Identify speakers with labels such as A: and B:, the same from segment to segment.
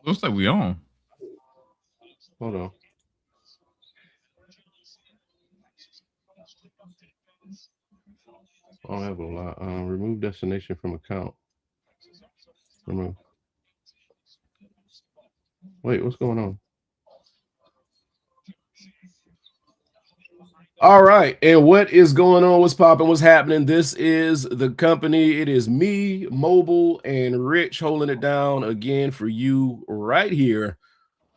A: Looks like we on.
B: Hold on. I don't have a lot. Remove destination from account. Remove. Wait, what's going on? All right. And what is going on? What's popping? What's happening? This is the company. It is me, Mobile, and Rich holding it down again for you right here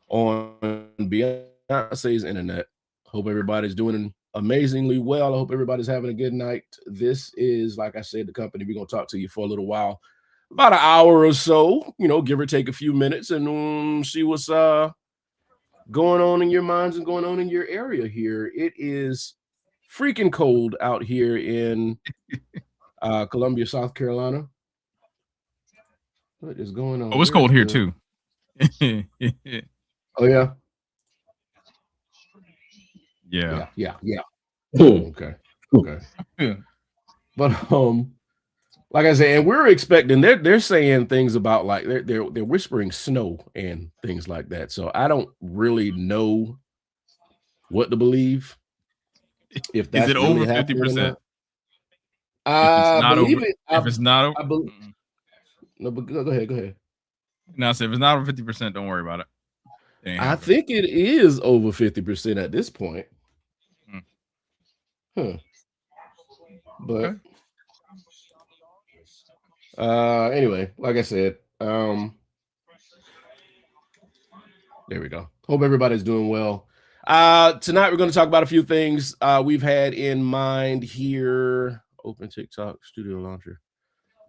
B: on Beyonce's internet. Hope everybody's doing amazingly well. I hope everybody's having a good night. This is, like I said, the company. We're going to talk to you for a little while, about an hour or so, give or take a few minutes, and see what's going on in your minds and going on in your area here. It is freaking cold out here in Columbia, South Carolina. What is going on?
A: Oh, it's cold here too.
B: Oh yeah.
A: Yeah.
B: Okay. But like I said, and we're expecting they're saying things about like they're whispering snow and things like that. So I don't really know what to believe. If that's
A: is it
B: really
A: over 50%?
B: If it's not over, no, but go ahead.
A: No, so if it's not over 50%, don't worry about it.
B: I think it is over 50% at this point. Huh. But anyway, like I said, there we go. Hope everybody's doing well. Tonight we're going to talk about a few things we've had in mind here. Open TikTok Studio Launcher.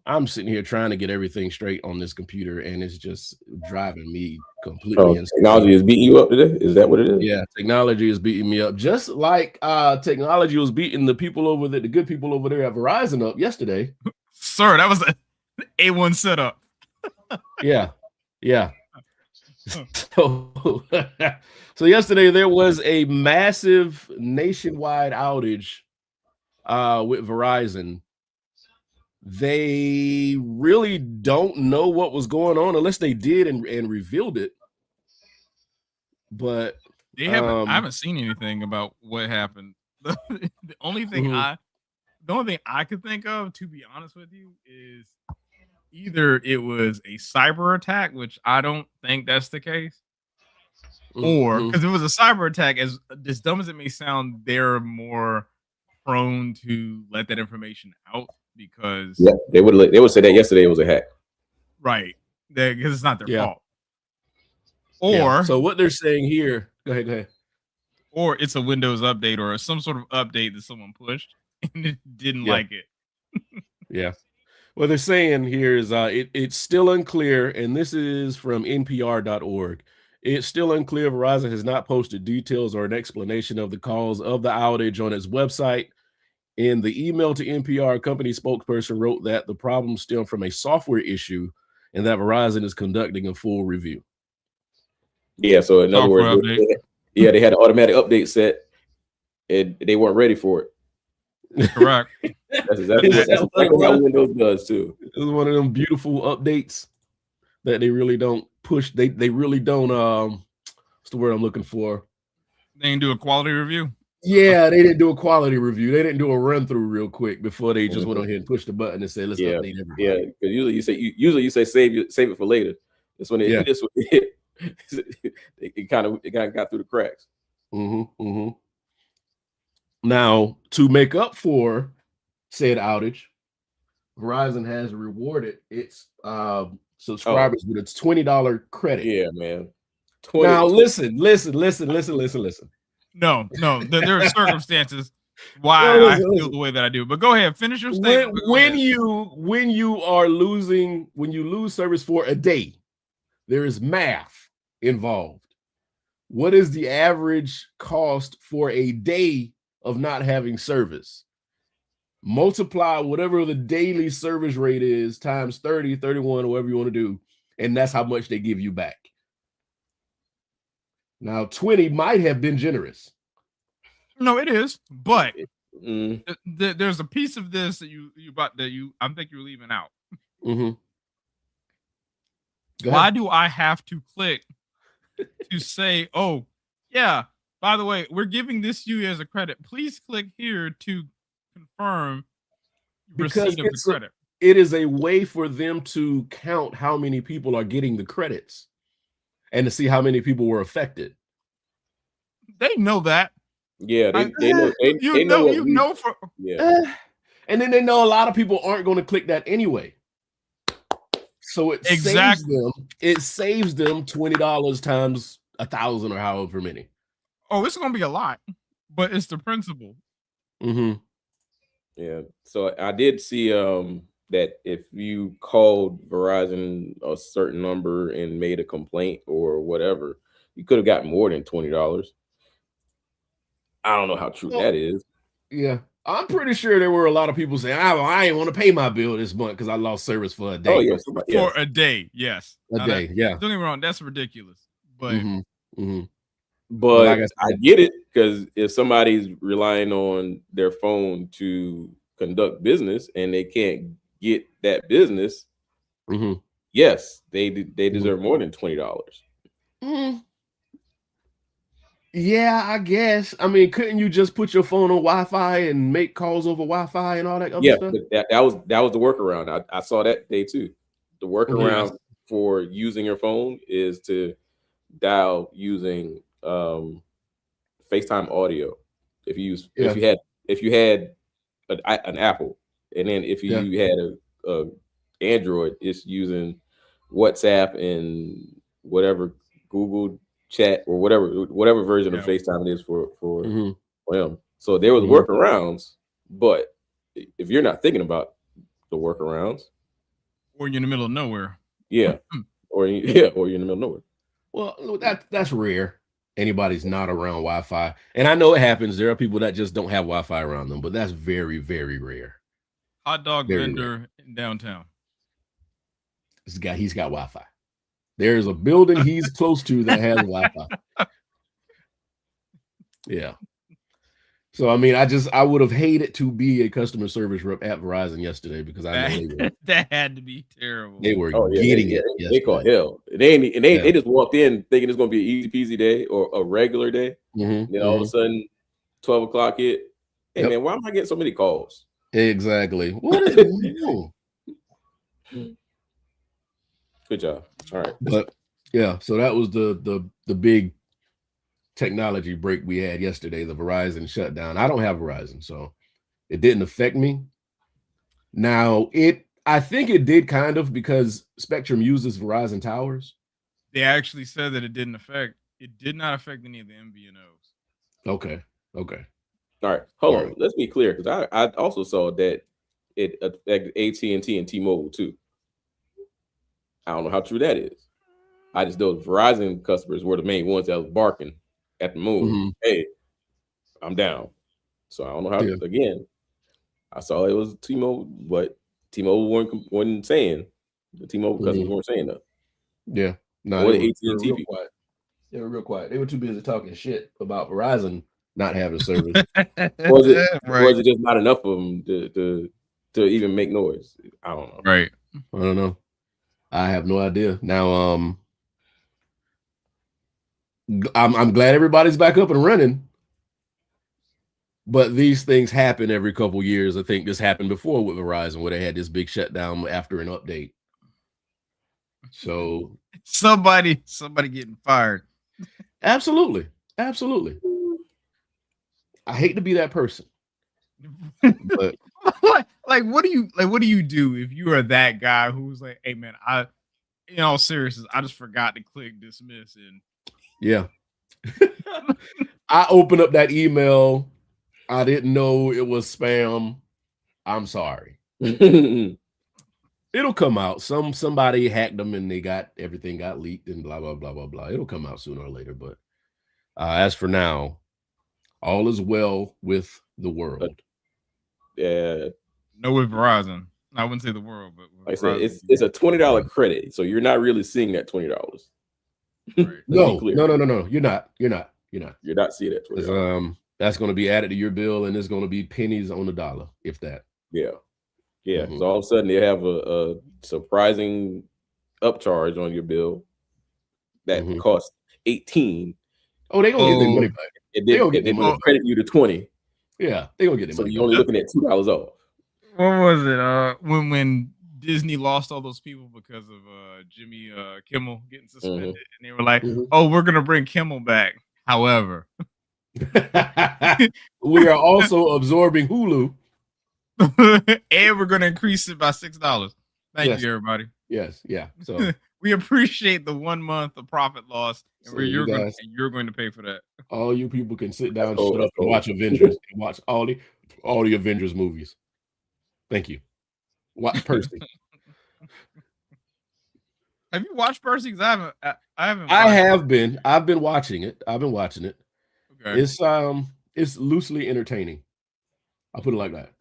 B: I'm sitting here trying to get everything straight on this computer, and it's just driving me completely insane.
C: Technology is beating you up today? Is that what it is?
B: Yeah, technology is beating me up. Just like technology was beating the good people over there at Verizon up yesterday.
A: Sir, that was an A1 setup.
B: Yeah. So yesterday there was a massive nationwide outage with Verizon. They really don't know what was going on unless they did and revealed it. But
A: I haven't seen anything about what happened. The only thing I could think of, to be honest with you, is either it was a cyber attack, which I don't think that's the case, or because it was a cyber attack, as dumb as it may sound, they're more prone to let that information out because
C: they would say that yesterday it was a hack,
A: right? Because it's not their fault.
B: Or so what they're saying here. Go ahead.
A: Or it's a Windows update or some sort of update that someone pushed and it didn't like it.
B: Yeah. What they're saying here is it's still unclear, and this is from NPR.org. It's still unclear. Verizon has not posted details or an explanation of the cause of the outage on its website. In the email to NPR, a company spokesperson wrote that the problem stemmed from a software issue and that Verizon is conducting a full review.
C: Yeah, so in other words, they had an automatic update set and they weren't ready for it.
A: Correct.
C: That's exactly what Windows does too.
B: It's one of them beautiful updates that they really don't push. They really don't what's the word I'm looking for?
A: They didn't do a quality review.
B: Yeah, they didn't do a quality review. They didn't do a run through real quick before they just went ahead and pushed the button and said, "Let's update everybody."
C: Yeah, because usually you say save it for later. That's when it kind of got through the cracks.
B: Now, to make up for said outage, Verizon has rewarded its subscribers with its $20 credit.
C: Yeah, man.
B: Now listen.
A: No, there are circumstances why I feel the way that I do. But go ahead, finish your statement.
B: When you lose service for a day, there is math involved. What is the average cost for a day of not having service? Multiply whatever the daily service rate is times 30, 31, or whatever you want to do, and that's how much they give you back. Now, 20 might have been generous.
A: No, it is, but there's a piece of this that I think you're leaving out. Why do I have to click to say, oh, yeah, by the way, we're giving this to you as a credit. Please click here to confirm receipt of the credit.
B: It is a way for them to count how many people are getting the credits and to see how many people were affected.
A: They know that.
C: Yeah, they know.
B: And then they know a lot of people aren't going to click that anyway. So it saves them. It saves them $20 times 1,000 or however many.
A: Oh, it's going to be a lot, but it's the principle.
B: Mm-hmm.
C: Yeah. So I did see that if you called Verizon a certain number and made a complaint or whatever, you could have gotten more than $20. I don't know how true that is.
B: Yeah. I'm pretty sure there were a lot of people saying, I ain't want to pay my bill this month because I lost service for a day.
C: Oh, yes.
A: For a day, yes.
B: A day, yeah.
A: Don't get me wrong, that's ridiculous. But
C: But like I get it, because if somebody's relying on their phone to conduct business and they can't get that business, yes, they deserve more than $20.
B: Yeah, I guess. I mean, couldn't you just put your phone on Wi-Fi and make calls over Wi-Fi and all that other stuff?
C: But that was the workaround. I saw that day too. The workaround for using your phone is to dial using FaceTime audio. If you had an Apple, and then if you had a Android, it's using WhatsApp and whatever Google Chat or whatever version of FaceTime it is for them. So there was workarounds, but if you're not thinking about the workarounds,
A: or you're in the middle of nowhere,
C: or you're in the middle of nowhere.
B: Well, that's rare. Anybody's not around Wi-Fi, and I know it happens. There are people that just don't have Wi-Fi around them, but that's very, very rare.
A: Hot dog vendor in downtown.
B: This guy, he's got Wi-Fi. There's a building he's close to that has Wi-Fi. Yeah. So I mean, I would have hated to be a customer service rep at Verizon yesterday because I know
A: that had to be terrible.
B: They were getting it.
C: They call hell. They just walked in thinking it's going to be an easy peasy day or a regular day. Then all of a sudden, 12 o'clock hit. Hey man, why am I getting so many calls?
B: Exactly. What is going on?
C: Good job. All right.
B: But yeah, so that was the big technology break we had yesterday, the Verizon shutdown. I don't have Verizon, so it didn't affect me. Now, I think it did kind of, because Spectrum uses Verizon towers.
A: They actually said that it did not affect any of the MVNOs.
B: Okay.
C: All right. Hold on. Let's be clear, because I also saw that it affected AT&T and T-Mobile too. I don't know how true that is. I just know the Verizon customers were the main ones that was barking at the moon. Hey, I'm down. So I don't know how. Again, I saw it was T-Mobile, but T-Mobile wasn't saying. The T-Mobile customers weren't saying that.
B: Yeah,
C: no, the AT&T people.
B: They were real quiet. They were too busy talking shit about Verizon not having service.
C: Was it just not enough of them to even make noise? I don't know.
A: Right.
B: I don't know. I have no idea. Now, I'm glad everybody's back up and running. But these things happen every couple years. I think this happened before with Verizon, where they had this big shutdown after an update. So
A: somebody getting fired.
B: Absolutely. I hate to be that person. But
A: what do you do if you are that guy who's like, hey man, in all seriousness, I just forgot to click dismiss, and
B: I open up that email. I didn't know it was spam. I'm sorry. It'll come out. Somebody hacked them and everything got leaked and blah blah blah blah blah. It'll come out sooner or later. But as for now, all is well with the world.
C: Yeah.
A: No, with Verizon. I wouldn't say the world, but
C: like I said, it's a $20 credit, so you're not really seeing that $20.
B: Right. No. You're not
C: seeing that $20.
B: That's going to be added to your bill, and it's going to be pennies on the dollar, if that.
C: Yeah. So all of a sudden they have a surprising upcharge on your bill that
B: Mhm.
C: costs 18.
B: Oh, they gonna get their money back.
C: It
B: They
C: did.
B: gonna get
C: It
B: their
C: did
B: money back.
C: credit you to 20.
B: Yeah, they gonna get their
C: So
B: money
C: you're only
B: back.
C: looking at $2 off.
A: What was it? When Disney lost all those people because of Jimmy Kimmel getting suspended, and they were like, "Oh, we're gonna bring Kimmel back." However,
B: we are also absorbing Hulu.
A: and we're gonna increase it by $6. Thank
B: Yes.
A: you, everybody.
B: Yes, yeah. So
A: we appreciate the 1 month of profit loss, and
B: So you guys-
A: you're going to pay for that.
B: all you people can sit down,
C: cool,
B: shut
C: that's
B: up, and
C: cool.
B: watch Avengers and watch all the Avengers movies. Thank you. Watch Percy.
A: Have you watched Percy? Because I haven't. I haven't.
B: I
A: watched
B: have been. I've been watching it.
A: it. Okay.
B: It's loosely entertaining. I'll put it like that.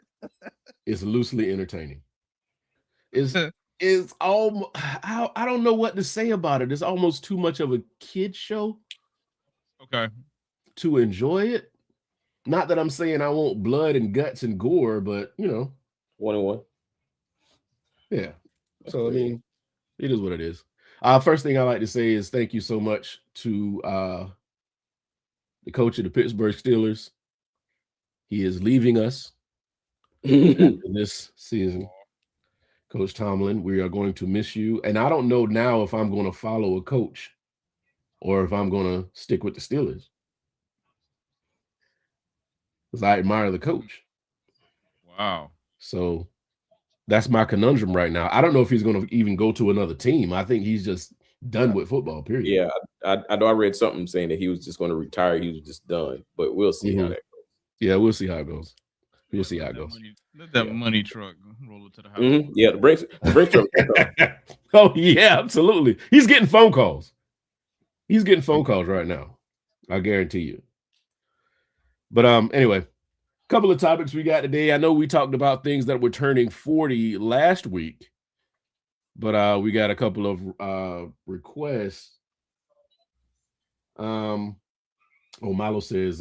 B: It's loosely entertaining. It's almost I don't know what to say about it. It's almost too much of a kid show
A: Okay.
B: to enjoy it. Not that I'm saying I want blood and guts and gore, but
C: 1-1.
B: yeah.
C: That's
B: So I
C: great.
B: mean, it is what it is. First thing I like to say is thank you so much to the coach of the Pittsburgh Steelers. He is leaving us in this season. Coach Tomlin, we are going to miss you. And I don't know now if I'm going to follow a coach or if I'm going to stick with the Steelers. Because I admire the coach.
A: Wow.
B: So that's my conundrum right now. I don't know if he's going to even go to another team. I think he's just done with football, period.
C: Yeah, I know I read something saying that he was just going to retire. He was just done. But we'll see how that goes.
B: Yeah, we'll see how it goes. We'll see how it goes.
A: Let that money truck roll it to the house.
C: Yeah, the Brinks truck.
B: Oh, yeah, absolutely. He's getting phone calls. He's getting phone calls right now. I guarantee you. But anyway, a couple of topics we got today. I know we talked about things that were turning 40 last week, but we got a couple of requests. Milo says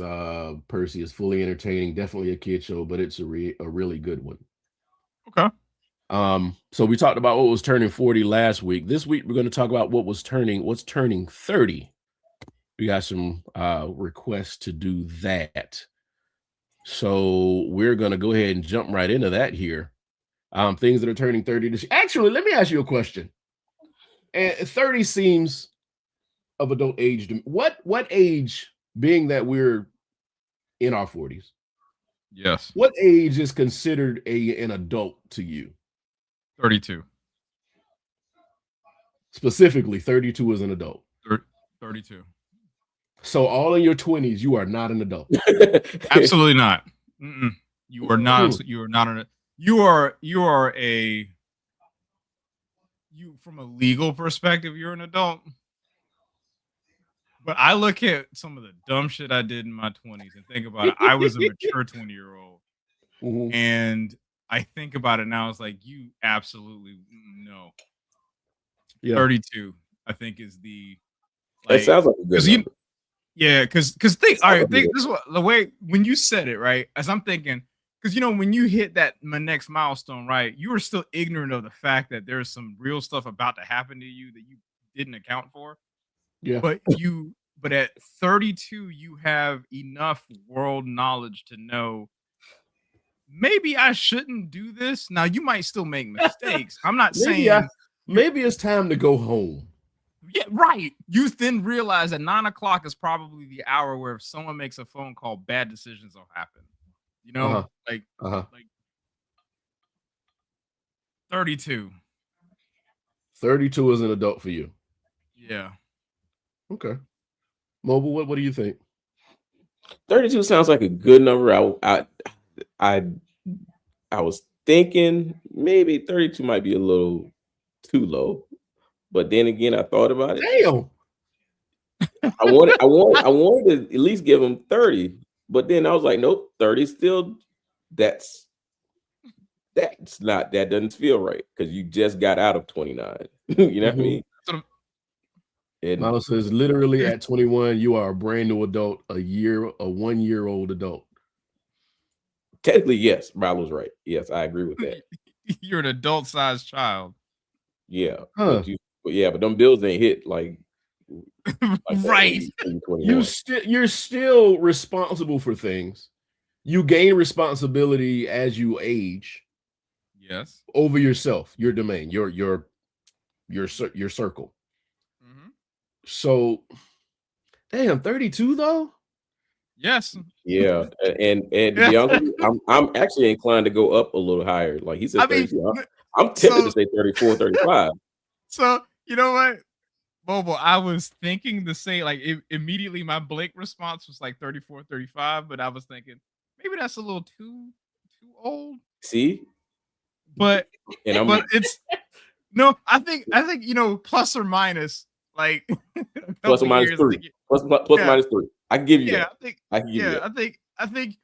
B: Percy is fully entertaining, definitely a kid show, but it's a really good one.
A: Okay.
B: So we talked about what was turning 40 last week. This week we're going to talk about what's turning 30. We got some requests to do that. So we're going to go ahead and jump right into that here. Things that are turning 30 this year. Actually, let me ask you a question. 30 seems of adult age to me. What age, being that we're in our 40s?
A: Yes.
B: What age is considered an adult to you?
A: 32.
B: Specifically, 32 is an adult.
A: 32.
B: So all in your 20s, you are not an adult.
A: Absolutely not. Mm-mm. You are not. You are not. You are a. You from a legal perspective, you're an adult. But I look at some of the dumb shit I did in my 20s and think about it. I was a mature 20-year-old, and I think about it now. It's like you absolutely no. Yeah. 32, I think, is the.
C: That sounds like a good number.
A: Yeah, because think. All right, think this is what the way when you said it, right? As I'm thinking, because when you hit that next milestone, right? You were still ignorant of the fact that there's some real stuff about to happen to you that you didn't account for.
B: Yeah.
A: But at 32, you have enough world knowledge to know maybe I shouldn't do this. Now you might still make mistakes. I'm not saying
B: maybe it's time to go home.
A: Yeah, right. You then realize that 9 o'clock is probably the hour where if someone makes a phone call, bad decisions will happen. Like 32.
B: 32 is an adult for you.
A: Yeah.
B: Okay. Mobile, what do you think?
C: 32 sounds like a good number. I was thinking maybe 32 might be a little too low, but then again, I thought about it.
B: Damn.
C: I wanted to at least give him 30, but then I was like, nope, 30 still. That doesn't feel right because you just got out of 29. You know what I mean?
B: Milo says, literally at 21, you are a brand new adult, a 1-year-old adult.
C: Technically, yes, Milo's right. Yes, I agree with that.
A: You're an adult-sized child.
C: Yeah,
B: huh.
C: But yeah, but them bills ain't hit like
A: Right.
B: You're still responsible for things. You gain responsibility as you age.
A: Yes.
B: Over yourself, your domain, your circle.
A: Mm-hmm.
B: So, damn, 32 though.
A: Yes.
C: Yeah, and to be honest, with you, I'm actually inclined to go up a little higher. Like he said, 32. I'm tempted to say 34, 35.
A: So you know what, Mobile, I was thinking to say like immediately my Blake response was like 34, 35, but I was thinking maybe that's a little too old.
C: See,
A: but
C: and
A: it's no, I think plus or minus like
C: plus or minus
A: years,
C: 3, plus minus 3. I can give you that. I can give you that.
A: I think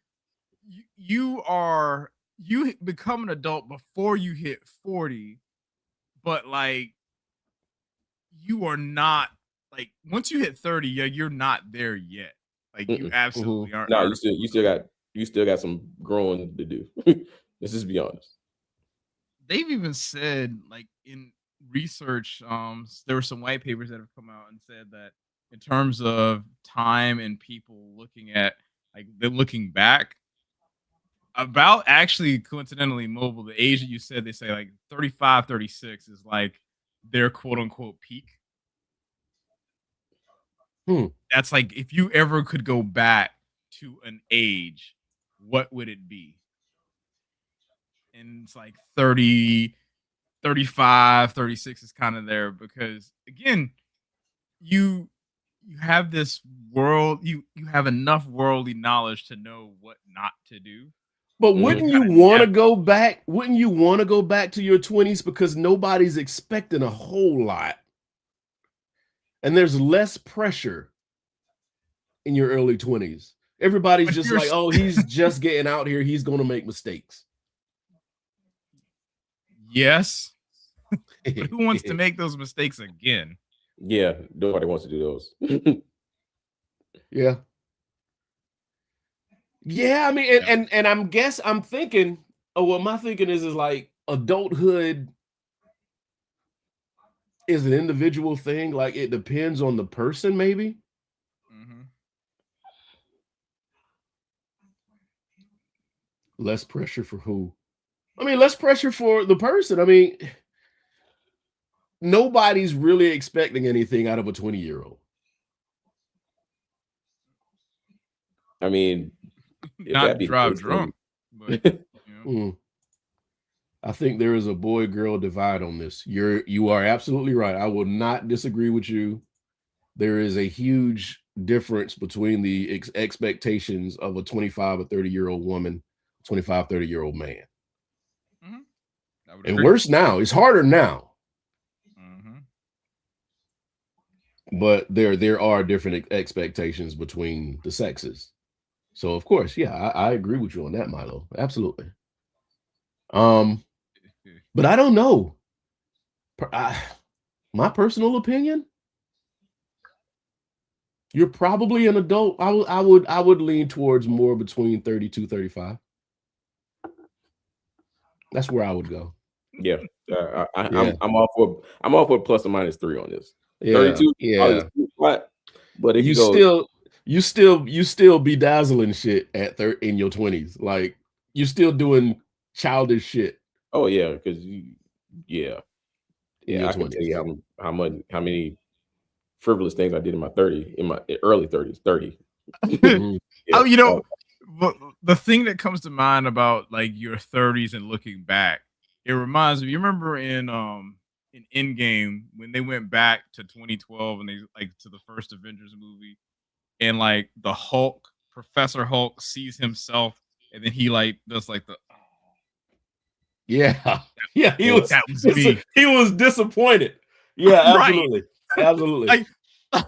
A: you become an adult before you hit 40, but like you are not like once you hit 30, you're not there yet. Like you absolutely aren't.
C: No, you still got some growing to do. Let's just be honest.
A: They've even said like in research, there were some white papers that have come out and said that in terms of time and people looking at like they're looking back about actually coincidentally Mobile, the age that you said, they say like 35, 36 is like their quote unquote peak. That's like if you ever could go back to an age, what would it be? And it's like 30, 35, 36 is kind of there because again, you have this world, you have enough worldly knowledge to know what not to do.
B: But wouldn't you want to go back? Wouldn't you want to go back to your 20s because nobody's expecting a whole lot? And there's less pressure in your early 20s. Everybody's just like, oh, he's just getting out here. He's going to make mistakes.
A: Yes. But who wants to make those mistakes again?
C: Yeah, nobody wants to do those.
B: Yeah. Yeah, I mean, and I'm thinking, what my thinking is like adulthood is an individual thing. Like it depends on the person, maybe. Less pressure for who? I mean, less pressure for the person. I mean, nobody's really expecting anything out of a 20-year-old.
C: I mean,
A: not drive drunk. But,
B: I think there is a boy-girl divide on this. You are absolutely right. I will not disagree with you. There is a huge difference between the expectations of a 25 or 30-year-old woman, 25, 30-year-old man. And worse now. It's harder now. But there are different expectations between the sexes. So of course, yeah, I agree with you on that, Milo. Absolutely. But I don't know. My personal opinion, you're probably an adult. I would lean towards more between 32, 35. That's where I would go.
C: Yeah. I'm all for plus or minus 3 on this.
B: Yeah,
C: 32,
B: yeah.
C: But if
B: you still bedazzling shit in your 20s. Like you're still doing childish shit.
C: Oh yeah, because I can tell you how many frivolous things I did in my early 30s. 30.
A: Yeah. The thing that comes to mind about like your 30s and looking back, it reminds me. You remember in Endgame when they went back to 2012 and they like to the first Avengers movie, and like the Hulk, Professor Hulk, sees himself, and then he like does like the.
B: Yeah. He was disappointed. Yeah, absolutely.
A: Right.
B: Absolutely.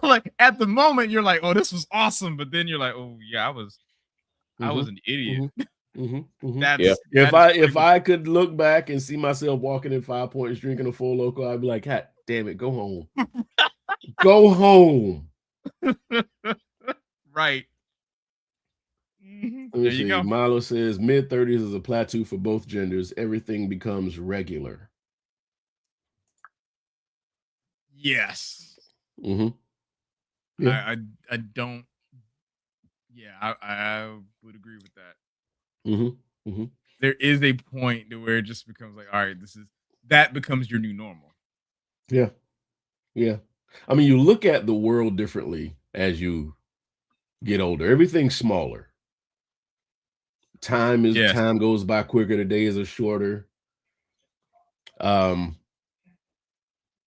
A: like at the moment you're like, oh, this was awesome, but then you're like, oh yeah, I was an idiot.
B: If I could look back and see myself walking in 5 Points drinking a Four Loko, I'd be like, God damn it, go home. Go home.
A: Right.
B: There you go. Milo says mid-30s is a plateau for both genders. Everything becomes regular.
A: Yes.
B: Mm-hmm. Yeah.
A: I don't. Yeah, I would agree with that.
B: Mm-hmm. Mm-hmm.
A: There is a point to where it just becomes like, all right, that becomes your new normal.
B: Yeah. Yeah. I mean, you look at the world differently as you get older. Everything's smaller. Time goes by quicker, the days are shorter.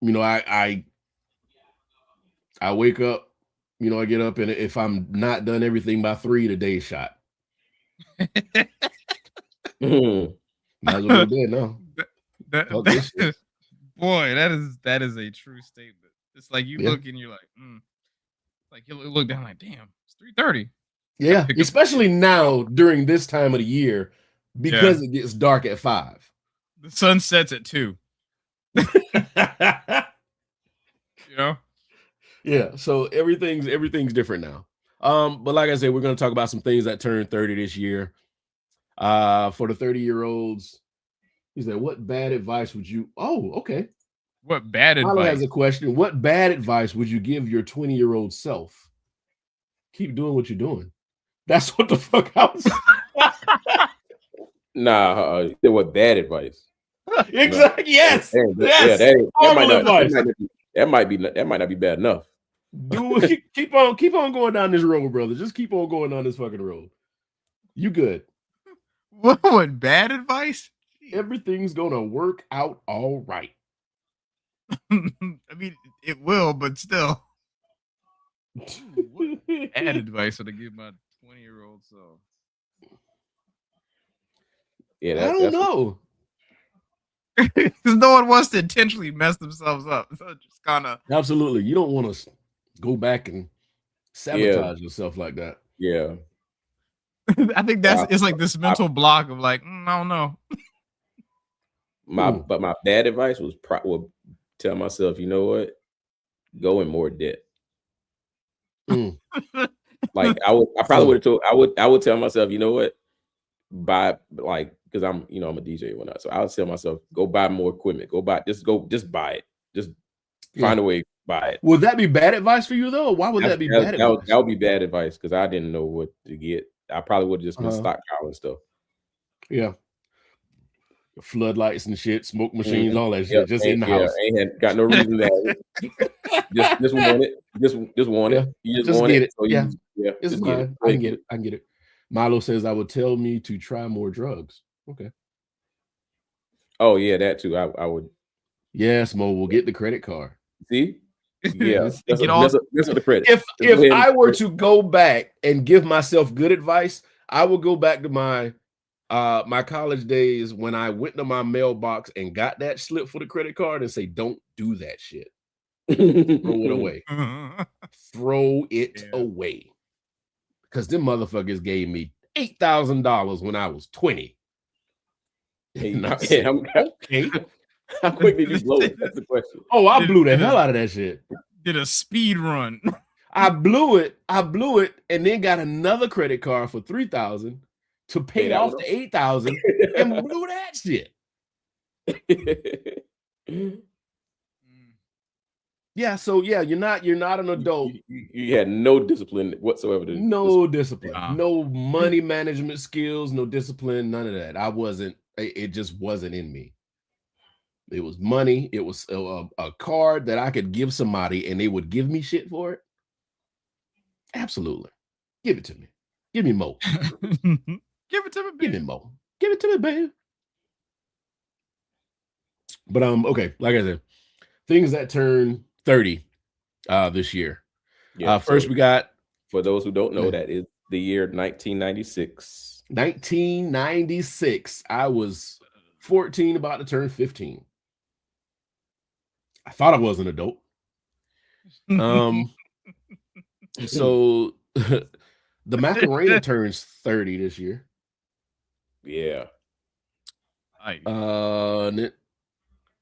B: You know, I wake up, you know, I get up, and if I'm not done everything by 3, the day's shot. Might as well go to bed now.
A: Boy, that is a true statement. It's like you look and you're like, like you look down like, damn, it's 3:30.
B: Yeah, especially now during this time of the year, because it gets dark at 5.
A: The sun sets at 2. You know?
B: Yeah, so everything's different now. But like I said, we're going to talk about some things that turned 30 this year. For the 30-year-olds, he said, what bad advice would you... Oh, okay.
A: What bad advice?
B: Milo has a question. What bad advice would you give your 20-year-old self? Keep doing what you're doing. That's what the fuck I was...
C: Nah, what bad advice?
B: Exactly. No. Yes.
C: Yes. That might not be bad enough.
B: Dude, keep on going down this road, brother. Just keep on going down this fucking road. You good?
A: What bad advice?
B: Everything's gonna work out all right.
A: I mean, it will, but still. What bad advice would I give my 20-year-old self?
B: Yeah, I don't know.
A: Because no one wants to intentionally mess themselves up. So just kind of
B: absolutely. You don't want to go back and sabotage yourself like that.
C: Yeah.
A: I think it's like this mental block of like, I don't know.
C: But my bad advice would tell myself, you know what? Go in more debt. Like I probably would have told I would tell myself, you know what? Buy, like, because I'm a DJ and whatnot. So I would tell myself, go buy more equipment. Just buy it. Just find a way, buy it.
B: Would that be bad advice for you though? Why would that be bad advice?
C: That would be bad advice because I didn't know what to get. I probably would have just been stockpiling stuff.
B: Yeah. Floodlights and shit, smoke machines, all that shit, just in the house.
C: Ain't got no reason to just want it. Just want it. You just want
B: get
C: it. So
B: it's mine. I can get it. Milo says I would tell me to try more drugs. Okay.
C: Oh yeah, that too. I would.
B: Yes, Mo, we'll get the credit card.
C: See? Yeah. That's the credit.
B: If I were to go back and give myself good advice, I would go back to my my college days when I went to my mailbox and got that slip for the credit card and say, don't do that shit. Throw it away. Throw it away. Because them motherfuckers gave me $8,000 when I was 20.
C: Okay. How quick did you blow it? That's the question.
B: Oh, I blew the hell out of that shit.
A: Did a speed run.
B: I blew it, and then got another credit card for $3,000 to pay off the $8,000 and blew that shit. Yeah, so you're not an adult.
C: You had no discipline whatsoever.
B: No discipline, no money management skills, no discipline, none of that. I wasn't. It just wasn't in me. It was money. It was a card that I could give somebody, and they would give me shit for it. Absolutely, give it to me. Give me more.
A: Give it to me, baby.
B: Give me more. Give it to me, baby. But okay, like I said, things that turn 30 this year. First we got,
C: for those who don't know, that is the year 1996.
B: 1996. I was 14, about to turn 15. I thought I was an adult. So the Macarena turns 30 this year.
C: Yeah.
B: Go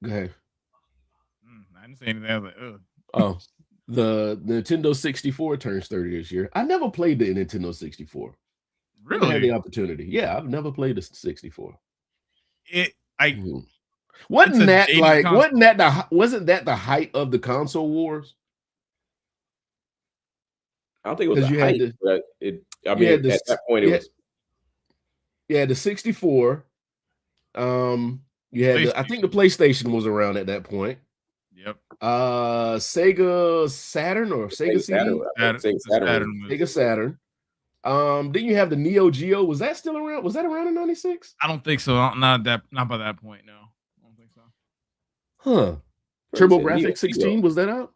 B: ahead.
A: I didn't say anything. I was like, ugh.
B: Oh, the Nintendo 64 turns 30 this year. I never played the Nintendo 64.
A: Really?
B: I had the opportunity. Yeah, I've never played the 64. Wasn't that
A: dated
B: like
A: console.
B: wasn't that the height of the console wars?
C: I don't think it was
B: 'Cause
C: a
B: you had
C: hype,
B: the-
C: but it. I
B: you
C: mean,
B: had the
C: at that point, it
B: you had-
C: was.
B: Yeah, the 64. You had I think the PlayStation was around at that point.
A: Yep.
B: Sega Saturn or Sega CD? Sega Saturn. Then you have the Neo Geo. Was that still around? Was that around in 96?
A: I don't think so. Not by that point. No, I don't think so.
B: Huh. TurboGrafx 16, was that out?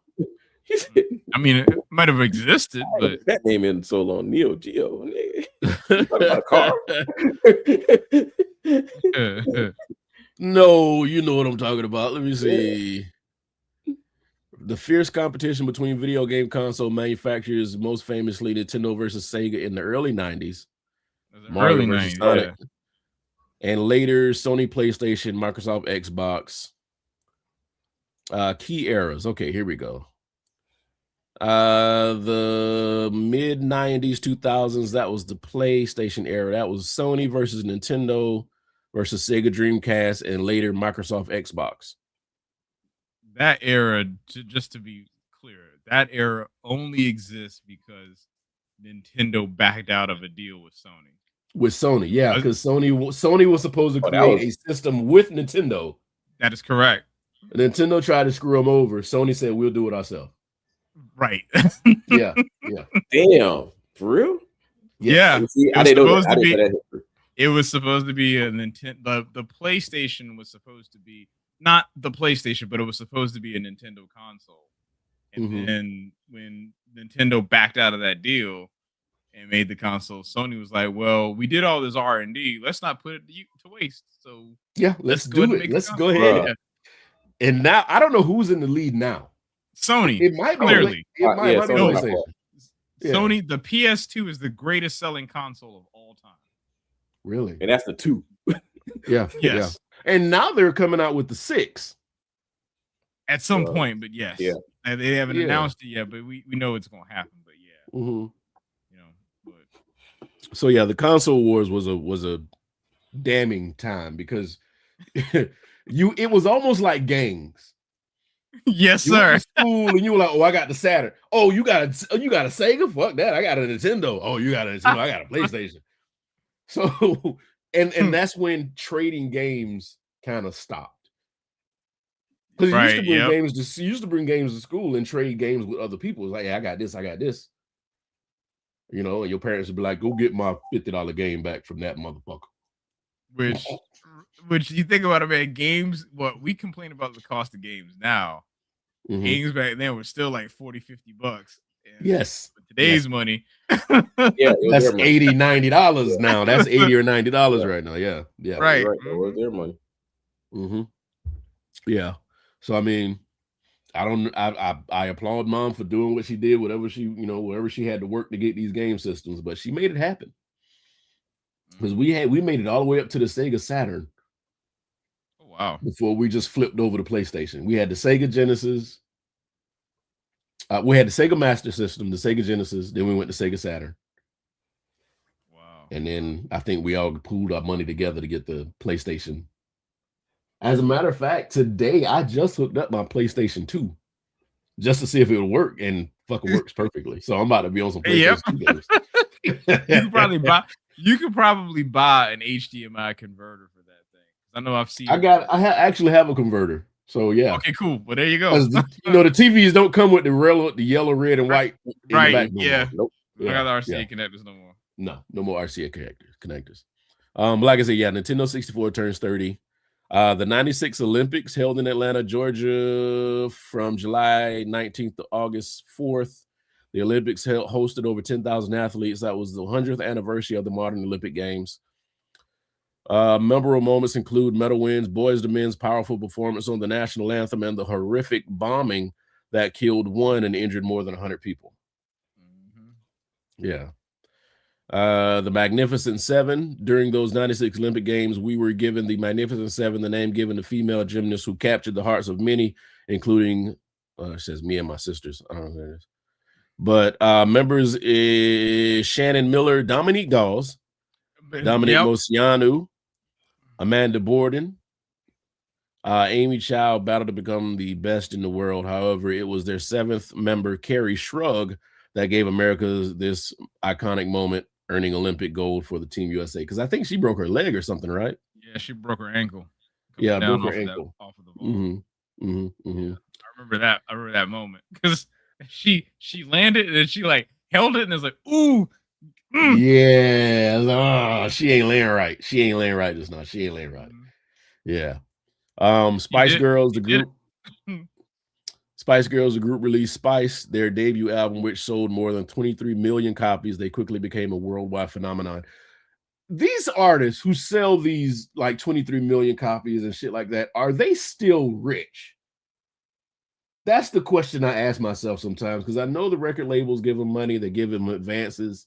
A: I mean, it might have existed, but
C: that name in so long. Neo Geo. About a car.
B: No, you know what I'm talking about. Let me see. The fierce competition between video game console manufacturers, most famously Nintendo versus Sega in the early 90s.
A: Early 90s,
B: Sonic, and later Sony PlayStation, Microsoft Xbox. Key eras. Okay, here we go. The mid 90s, 2000s, that was the PlayStation era. That was Sony versus Nintendo versus Sega Dreamcast, and later Microsoft Xbox.
A: That era, just to be clear, that era only exists because Nintendo backed out of a deal with Sony.
B: With Sony, yeah, because Sony was supposed to create a system with Nintendo.
A: That is correct.
B: Nintendo tried to screw them over. Sony said, "We'll do it ourselves."
A: Right.
B: Yeah.
C: Damn. For real?
A: Yeah.
C: See, I didn't know that.
A: It was supposed to be a Nintendo. The PlayStation was supposed to be not the PlayStation, but it was supposed to be a Nintendo console. And then when Nintendo backed out of that deal and made the console, Sony was like, "Well, we did all this R&D. Let's not put it to waste." So
B: yeah, let's do it. Let's go ahead. Yeah. And now I don't know who's in the lead now.
A: Sony.
B: It might
A: clearly.
B: Be PlayStation.
A: Sony. The PS2 is the greatest selling console of all time.
B: Really?
C: And that's the 2.
B: Yeah.
A: Yes.
B: Yeah. And now they're coming out with the 6
A: at some point, but yes.
C: Yeah.
A: And they haven't announced it yet, but we know it's going to happen. But yeah.
B: You
A: know.
B: So yeah, the console wars was a damning time because it was almost like gangs.
A: Yes,
B: you
A: sir.
B: Went to school and you were like, "Oh, I got the Saturn. Oh, you got a Sega? Fuck that. I got a Nintendo. Oh, you got a Nintendo. I got a PlayStation." So and that's when trading games kind of stopped. Because you used to bring games to school and trade games with other people. It's like, "Yeah, I got this. You know, and your parents would be like, "Go get my $50 game back from that motherfucker."
A: Which you think about it, man, games, we complain about the cost of games now. Games back then were still like $40-50. And
B: yes.
A: With today's money.
B: That's $80, $90 now. That's $80 or $90 right now. Yeah. Yeah.
A: Right.
C: Where's their money?
B: Yeah. So I mean, I applaud Mom for doing what she did, whatever she had to work to get these game systems, but she made it happen. Because we made it all the way up to the Sega Saturn.
A: Oh, wow.
B: Before we just flipped over to PlayStation. We had the Sega Genesis. We had the Sega Master System, the Sega Genesis. Then we went to Sega Saturn.
A: Wow.
B: And then I think we all pooled our money together to get the PlayStation. As a matter of fact, today I just hooked up my PlayStation 2 just to see if it would work, and fucking works perfectly. So I'm about to be on some PlayStation 2 games.
A: You could probably buy an HDMI converter for that thing. I know I've seen.
B: Actually have a converter. So yeah.
A: Okay, cool. Well, there you go.
B: The TVs don't come with the yellow, red, and white.
A: Right. Yeah.
B: Nope.
A: I got the RCA connectors no more.
B: No more RCA connectors. Like I said, yeah, Nintendo 64 turns 30. The 96 Olympics held in Atlanta, Georgia from July 19th to August 4th. The Olympics hosted over 10,000 athletes. That was the 100th anniversary of the modern Olympic Games. Memorable moments include medal wins, Boys to Men's powerful performance on the national anthem, and the horrific bombing that killed 1 and injured more than 100 people. Yeah. The Magnificent Seven. During those 96 Olympic Games, we were given the Magnificent Seven, the name given to female gymnasts who captured the hearts of many, including, it says me and my sisters. I don't know who that is. But members is Shannon Miller, Dominique Dawes, Dominique Mosianu, Amanda Borden, Amy Chow battled to become the best in the world. However, it was their 7th member, Carrie Shrug, that gave America this iconic moment, earning Olympic gold for the Team USA. Because I think she broke her leg or something, right?
A: Yeah, she broke her ankle.
B: Yeah,
A: down
B: broke her
A: off
B: ankle.
A: Off of the ball.
B: Yeah,
A: I remember that moment because she landed and she like held it and it's like, ooh.
B: Yeah. She ain't laying right. She ain't laying right just now. She ain't laying right. Yeah. Spice Girls, the group. Spice Girls, the group released Spice, their debut album, which sold more than 23 million copies. They quickly became a worldwide phenomenon. These artists who sell these like 23 million copies and shit like that, are they still rich? That's the question I ask myself sometimes, because I know the record labels give them money, they give them advances.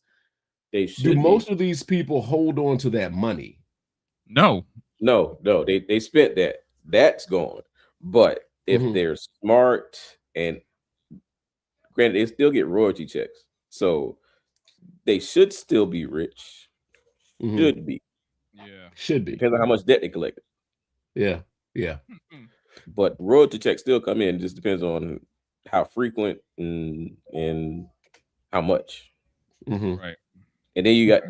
C: They should.
B: Do most of these people hold on to that money?
C: No. They spent that. That's gone. But if they're smart, and granted, they still get royalty checks, so they should still be rich. Should be.
A: Yeah.
B: Should be.
C: Depends on how much debt they collected.
B: Yeah.
C: But royalty checks still come in. Just depends on how frequent and how much.
A: Right.
C: And then you got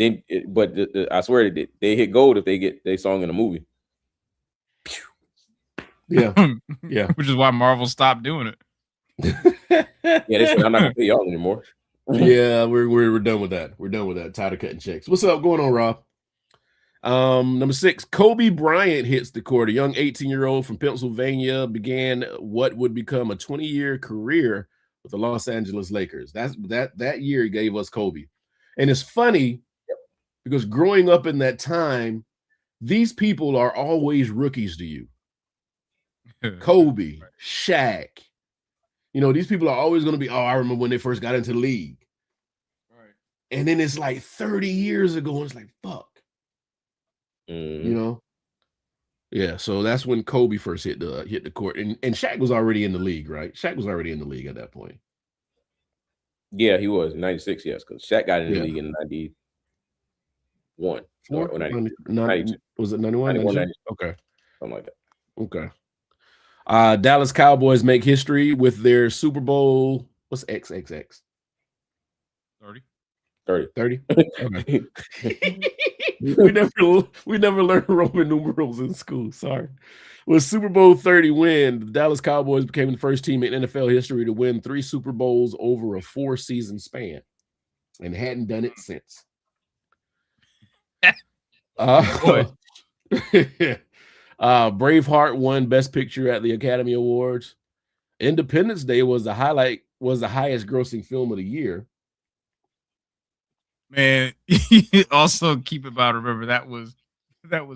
C: I swear they hit gold if they get their song in a movie.
B: Yeah.
A: Which is why Marvel stopped doing it.
C: Yeah, they said I'm not gonna pay y'all anymore.
B: Yeah, we're done with that. We're done with that. Tired of cutting checks. What's up going on, Rob? Number 6, Kobe Bryant hits the court. A young 18-year-old from Pennsylvania began what would become a 20-year career with the Los Angeles Lakers. That year gave us Kobe. And it's funny because growing up in that time, these people are always rookies to you. Kobe, Shaq. You know, these people are always going to be, I remember when they first got into the league.
A: Right.
B: And then it's like 30 years ago, and it's like, fuck. You know? Yeah, so that's when Kobe first hit the court. And Shaq was already in the league, right? Shaq was already in the league at that point.
C: Yeah, he was 96, yes, because Shaq got in the league in 91. Or 92.
B: Was it 91?
C: 91,
B: okay.
C: Something like that.
B: Okay. Dallas Cowboys make history with their Super Bowl. What's XXX? 30. Okay. we never learned Roman numerals in school. Sorry. With Super Bowl 30 win, the Dallas Cowboys became the first team in NFL history to win 3 Super Bowls over a 4-season span, and hadn't done it since. Braveheart won Best Picture at the Academy Awards. Independence Day was the highest grossing film of the year.
A: Man, also keep about remember that was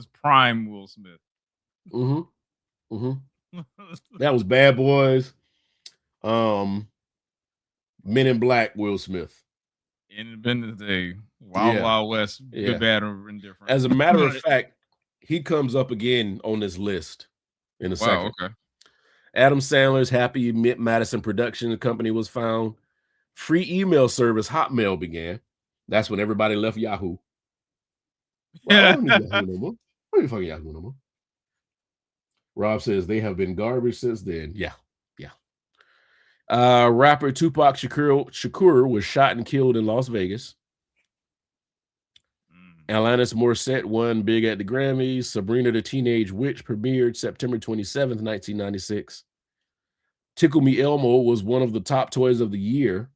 A: prime Will Smith.
B: That was Bad Boys. Men in Black, Will Smith.
A: Independence Day, Wild West, Good, Bad, or Indifferent.
B: As a matter of fact, he comes up again on this list in a second.
A: Okay.
B: Adam Sandler's Happy Madison Production Company was found. Free email service Hotmail began. That's when everybody left Yahoo. Well, I don't need Yahoo no more. I don't need fucking Yahoo no more. Rob says they have been garbage since then. Yeah. Rapper Tupac Shakur was shot and killed in Las Vegas. Alanis Morissette won big at the Grammys. Sabrina the Teenage Witch premiered September 27th, 1996. Tickle Me Elmo was one of the top toys of the year.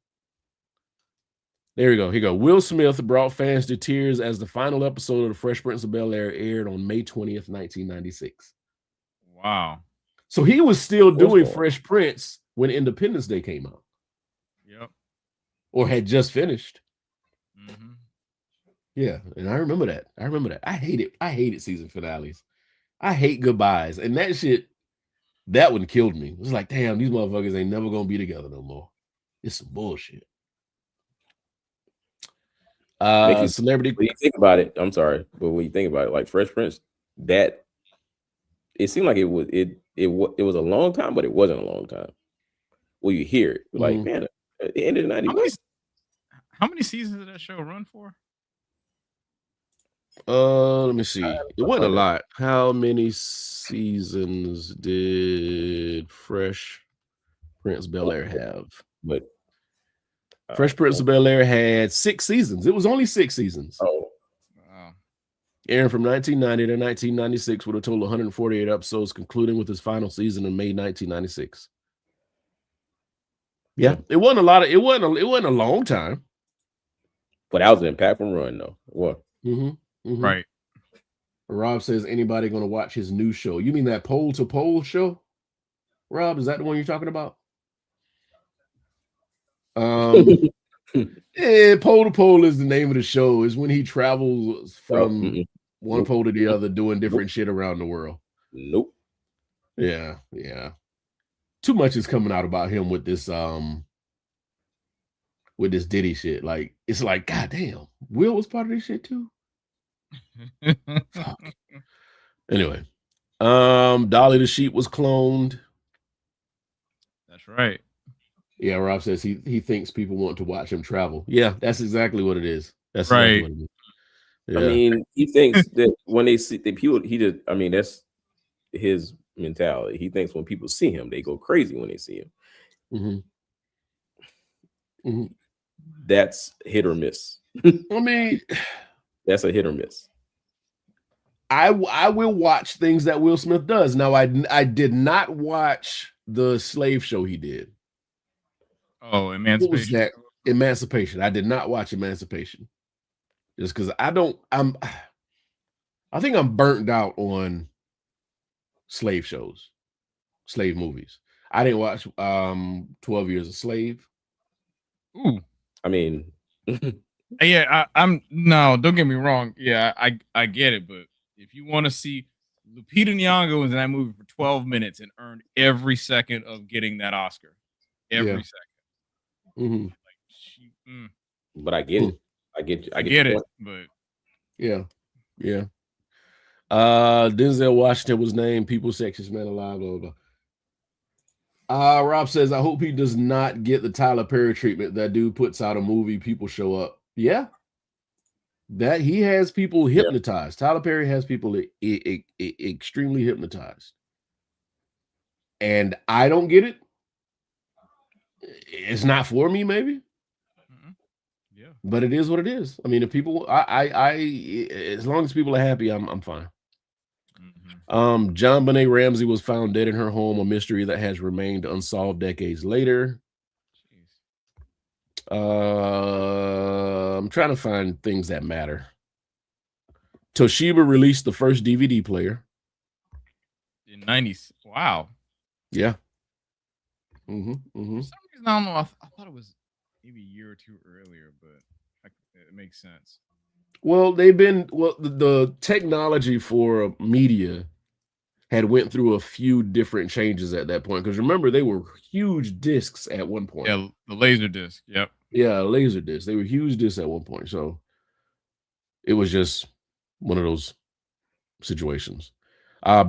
B: There we go. Here you go. Will Smith brought fans to tears as the final episode of The Fresh Prince of Bel-Air aired on May 20th, 1996.
A: Wow.
B: So he was still doing Fresh Prince when Independence Day came out.
A: Yep.
B: Or had just finished. Yeah, and I remember that. I hated season finales. I hate goodbyes. And that shit, that one killed me. It was like, damn, these motherfuckers ain't never gonna be together no more. It's some bullshit. Celebrity.
C: When you think about it, I'm sorry, but when you think about it, like Fresh Prince, that it seemed like it was a long time, but it wasn't a long time. Well, you hear it, like, man, at the end of the 90s.
A: How many seasons did that show run for?
B: Let me see. It wasn't a lot. How many seasons did Fresh Prince Bel-Air have?
C: But
B: Fresh Prince of Bel-Air had 6 seasons. It was only 6 seasons.
C: Oh,
A: Wow.
B: Airing from 1990 to 1996 with a total of 148 episodes, concluding with his final season in May 1996. Yeah, it wasn't a lot of. It wasn't a long time.
C: but that was an impactful run, though. What?
A: Right.
B: Rob says, anybody going to watch his new show? You mean that Pole to Pole show? Rob, is that the one you're talking about? Pole to Pole is the name of the show. Is when he travels from one pole to the other, doing different shit around the world.
C: Nope.
B: Yeah. Too much is coming out about him with this Diddy shit. Like, it's like, God damn, Will was part of this shit too. Fuck. Anyway, Dolly the sheep was cloned.
A: That's right.
B: Yeah, Rob says he thinks people want to watch him travel. Yeah, that's exactly what it is. That's
A: right.
B: Exactly what it is. Yeah.
C: I mean, he thinks that when they see the people, I mean, that's his mentality. He thinks when people see him, they go crazy when they see him. That's hit or miss.
B: I mean,
C: that's a hit or miss.
B: I will watch things that Will Smith does. Now, I did not watch the slave show he did.
A: Oh, Emancipation.
B: What was that? Emancipation. I did not watch Emancipation. Just because I think I'm burnt out on slave shows, slave movies. I didn't watch 12 Years a Slave.
A: Ooh.
C: I mean,
A: yeah, no, don't get me wrong. Yeah, I get it, but if you want to see Lupita Nyong'o was in that movie for 12 minutes and earned every second of getting that Oscar. Every second.
C: Like, but I get it. I get
A: it, but
B: yeah. Denzel Washington was named People's Sexiest Man Alive. Blah, blah, blah. Rob says, I hope he does not get the Tyler Perry treatment. That dude puts out a movie, people show up. Yeah. That he has people hypnotized. Tyler Perry has people extremely hypnotized. And I don't get it. It's not for me, maybe.
A: Yeah.
B: But it is what it is. I mean, if people, as long as people are happy, I'm fine. John Benet Ramsey was found dead in her home, a mystery that has remained unsolved decades later. I'm trying to find things that matter. Toshiba released the first DVD player
A: in 90s. Wow.
B: Yeah.
A: For some reason, I don't know. I thought it was maybe a year or two earlier, but it makes sense.
B: Well, the technology for media had went through a few different changes at that point. Because remember, they were huge discs at one point.
A: Yeah, the laser disc. Yep.
B: Yeah, laser discs. They were huge discs at one point. So it was just one of those situations.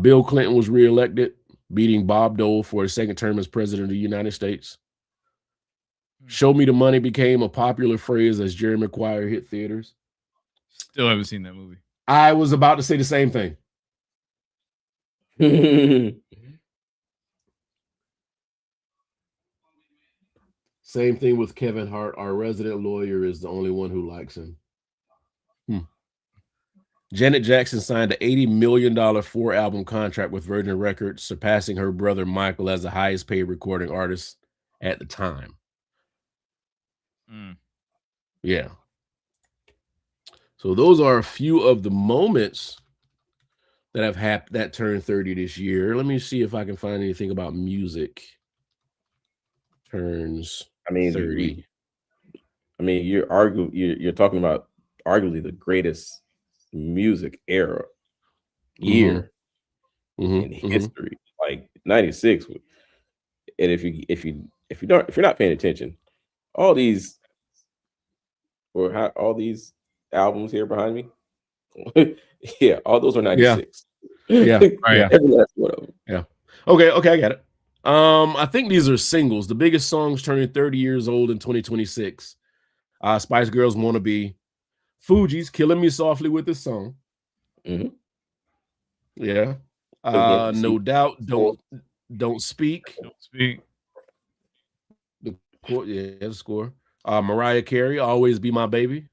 B: Bill Clinton was reelected, beating Bob Dole for his second term as president of the United States. Show me the money became a popular phrase as Jerry Maguire hit theaters.
A: Still haven't seen that movie.
B: I was about to say the same thing. Same thing with Kevin Hart. Our resident lawyer is the only one who likes him. Janet Jackson signed an $80 million 4-album contract with Virgin Records, surpassing her brother Michael as the highest paid recording artist at the time. Yeah. So those are a few of the moments that have happened that turned 30 this year. Let me see if I can find anything about music. Turns 30.
C: You're talking about arguably the greatest music era year in history. Like 96. And if you're not paying attention, all these albums here behind me, yeah, all those are 96.
B: Yeah. Right.
C: Every last one of them.
B: Yeah. Okay, I got it. I think these are singles. The biggest songs turning 30 years old in 2026. Spice Girls Wanna Be, Fuji's Killing Me Softly with this song.
C: Mhm.
B: Yeah.
C: Again,
B: No
C: see,
B: Doubt, Don't Speak.
A: Don't speak.
B: The score. Mariah Carey, Always Be My Baby.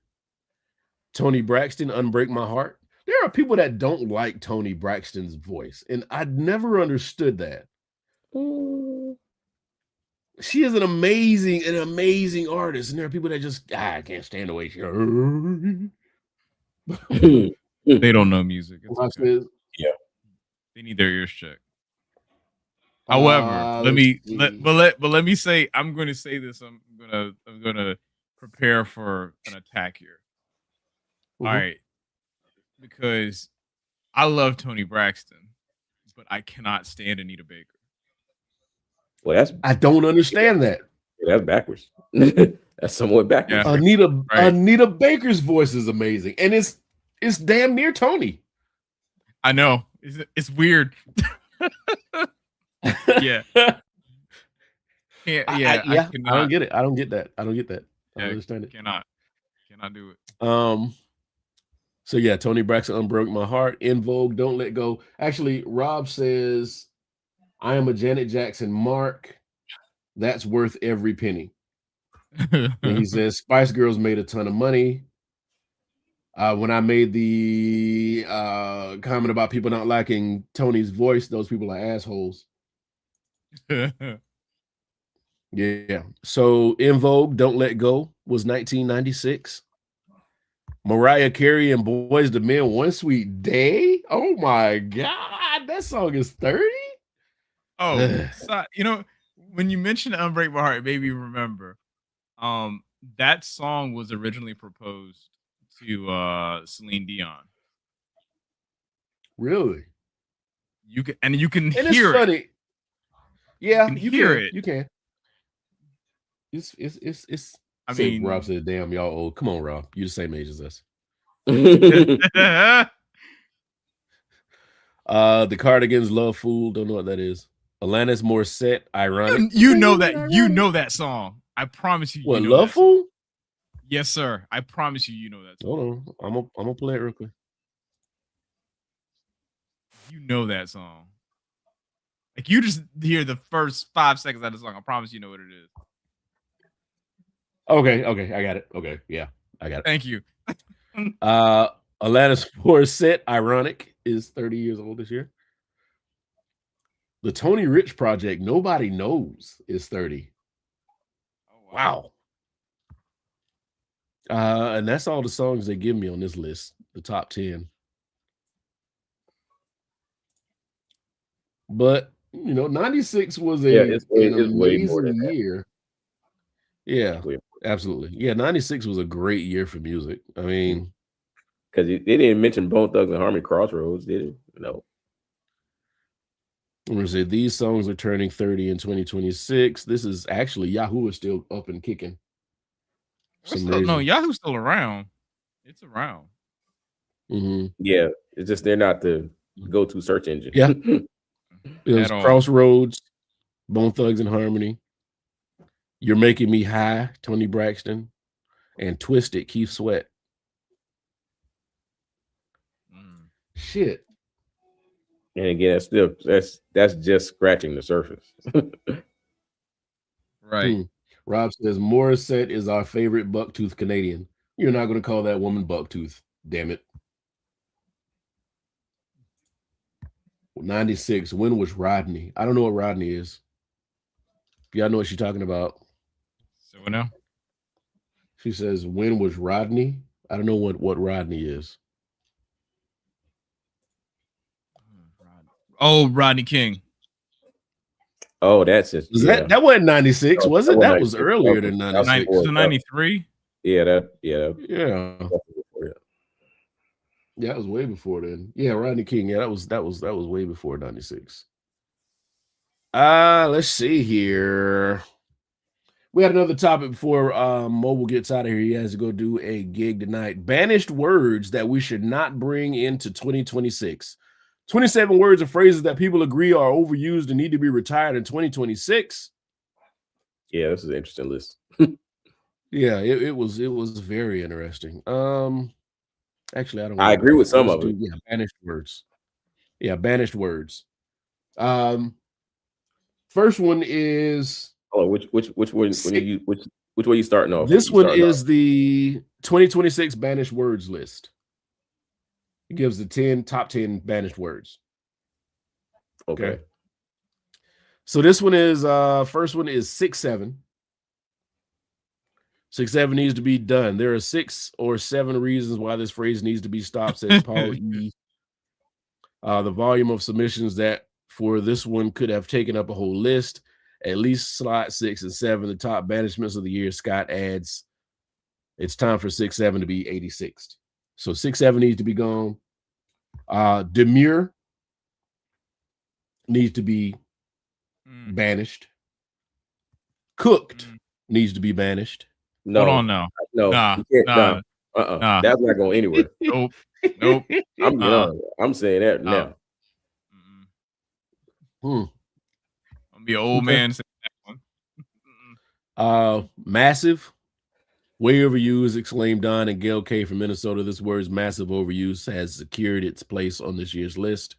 B: Tony Braxton, Unbreak My Heart. There are people that don't like Tony Braxton's voice, and I'd never understood that. She is an amazing artist, and there are people that just I can't stand the way she.
A: They don't know music. It's okay.
C: Yeah.
A: They need their ears checked. However, let me say, I'm going to say this. I'm gonna prepare for an attack here. All right, because I love Tony Braxton, but I cannot stand Anita Baker.
C: Well,
B: I don't understand that.
C: That's backwards. That's somewhat backwards.
A: Yeah.
B: Anita Baker's voice is amazing, and it's damn near Tony.
A: I know it's weird. Yeah.
B: I don't get it. I don't get that. I don't understand it.
A: Cannot do it.
B: So yeah, Tony Braxton, Unbroke My Heart. In Vogue, Don't Let Go. Actually, Rob says, I am a Janet Jackson mark. That's worth every penny. And he says Spice Girls made a ton of money. When I made the comment about people not liking Tony's voice, those people are assholes. Yeah. So In Vogue, Don't Let Go was 1996. Mariah Carey and Boyz II Men, One Sweet Day. Oh my God, that song is 30.
A: Oh, so, when you mentioned Unbreak My Heart, it made me remember. That song was originally proposed to Celine Dion.
B: Really?
A: You can
B: and
A: hear
B: it's funny.
A: it.
B: Yeah,
A: you can hear it.
B: You can. It's.
A: I mean,
B: Rob said, "Damn, y'all old. Come on, Rob. You the same age as us." The Cardigans, Love Fool. Don't know what that is. Alanis Morissette, Ironic.
A: You know that song. I promise you.
B: What,
A: you know
B: Love Fool?
A: Yes, sir. I promise you. You know that
B: song. Hold on. I'm gonna play it real quick.
A: You know that song. Like you just hear the first 5 seconds of the song. I promise you know what it is.
B: Okay, I got it. Okay, yeah, I got it.
A: Thank you.
B: Alanis Morissette, Ironic, is 30 years old this year. The Tony Rich Project, Nobody Knows, is 30. Oh, wow. And that's all the songs they give me on this list, the top 10. But 96 was an amazing year. Yeah, absolutely. Yeah, 96 was a great year for music. I mean,
C: because they didn't mention Bone Thugs and Harmony Crossroads, did it? No.
B: I'm gonna say these songs are turning 30 in 2026. This is actually Yahoo is still up and kicking.
A: No, Yahoo's still around. It's around.
B: Mm-hmm.
C: Yeah, it's just they're not the go-to search engine.
B: Yeah. It was Crossroads, Bone Thugs and Harmony, You're Making Me High, Tony Braxton, and Twisted, Keith Sweat. Shit.
C: And again, that's just scratching the surface.
A: Right.
B: Rob says Morissette is our favorite bucktooth Canadian. You're not going to call that woman bucktooth. Damn it. 96. When was Rodney? I don't know what Rodney is. Y'all know what she's talking about.
A: So now
B: she says, when was Rodney? I don't know what Rodney is.
A: Oh, Rodney King.
C: Oh, that's it.
B: That wasn't 96, was it? That was earlier than 96.
A: So 93?
C: Yeah.
B: Yeah, it was way before then. Yeah, Rodney King. Yeah, that was way before 96. Let's see here. We had another topic before Mobile gets out of here. He has to go do a gig tonight. Banished words that we should not bring into 2026. 27 words or phrases that people agree are overused and need to be retired in 2026.
C: Yeah, this is an interesting list.
B: Yeah, it was very interesting. Actually, I don't.
C: I agree with some of it.
B: Yeah, banished words. Yeah, banished words. First one is.
C: Oh, which one? Which way you starting off?
B: This one is the 2026 banished words list. It gives the top 10 banished words.
C: Okay.
B: So this one is first one is 6'7". 6'7" needs to be done. There are 6 or 7 reasons why this phrase needs to be stopped, says Paul E. The volume of submissions that for this one could have taken up a whole list. At least slot 6 and 7, the top banishments of the year. Scott adds, it's time for 6'7" to be 86th. So 6'7" needs to be gone. Demure needs to be banished. Cooked needs to be banished.
C: No,
A: hold on now.
C: No,
A: Nah.
C: That's not going anywhere.
A: Nope.
C: I'm saying that now.
A: I'm be an old man saying that one.
B: Massive. Way overused, exclaimed Don and Gail K from Minnesota. This word's massive overuse has secured its place on this year's list.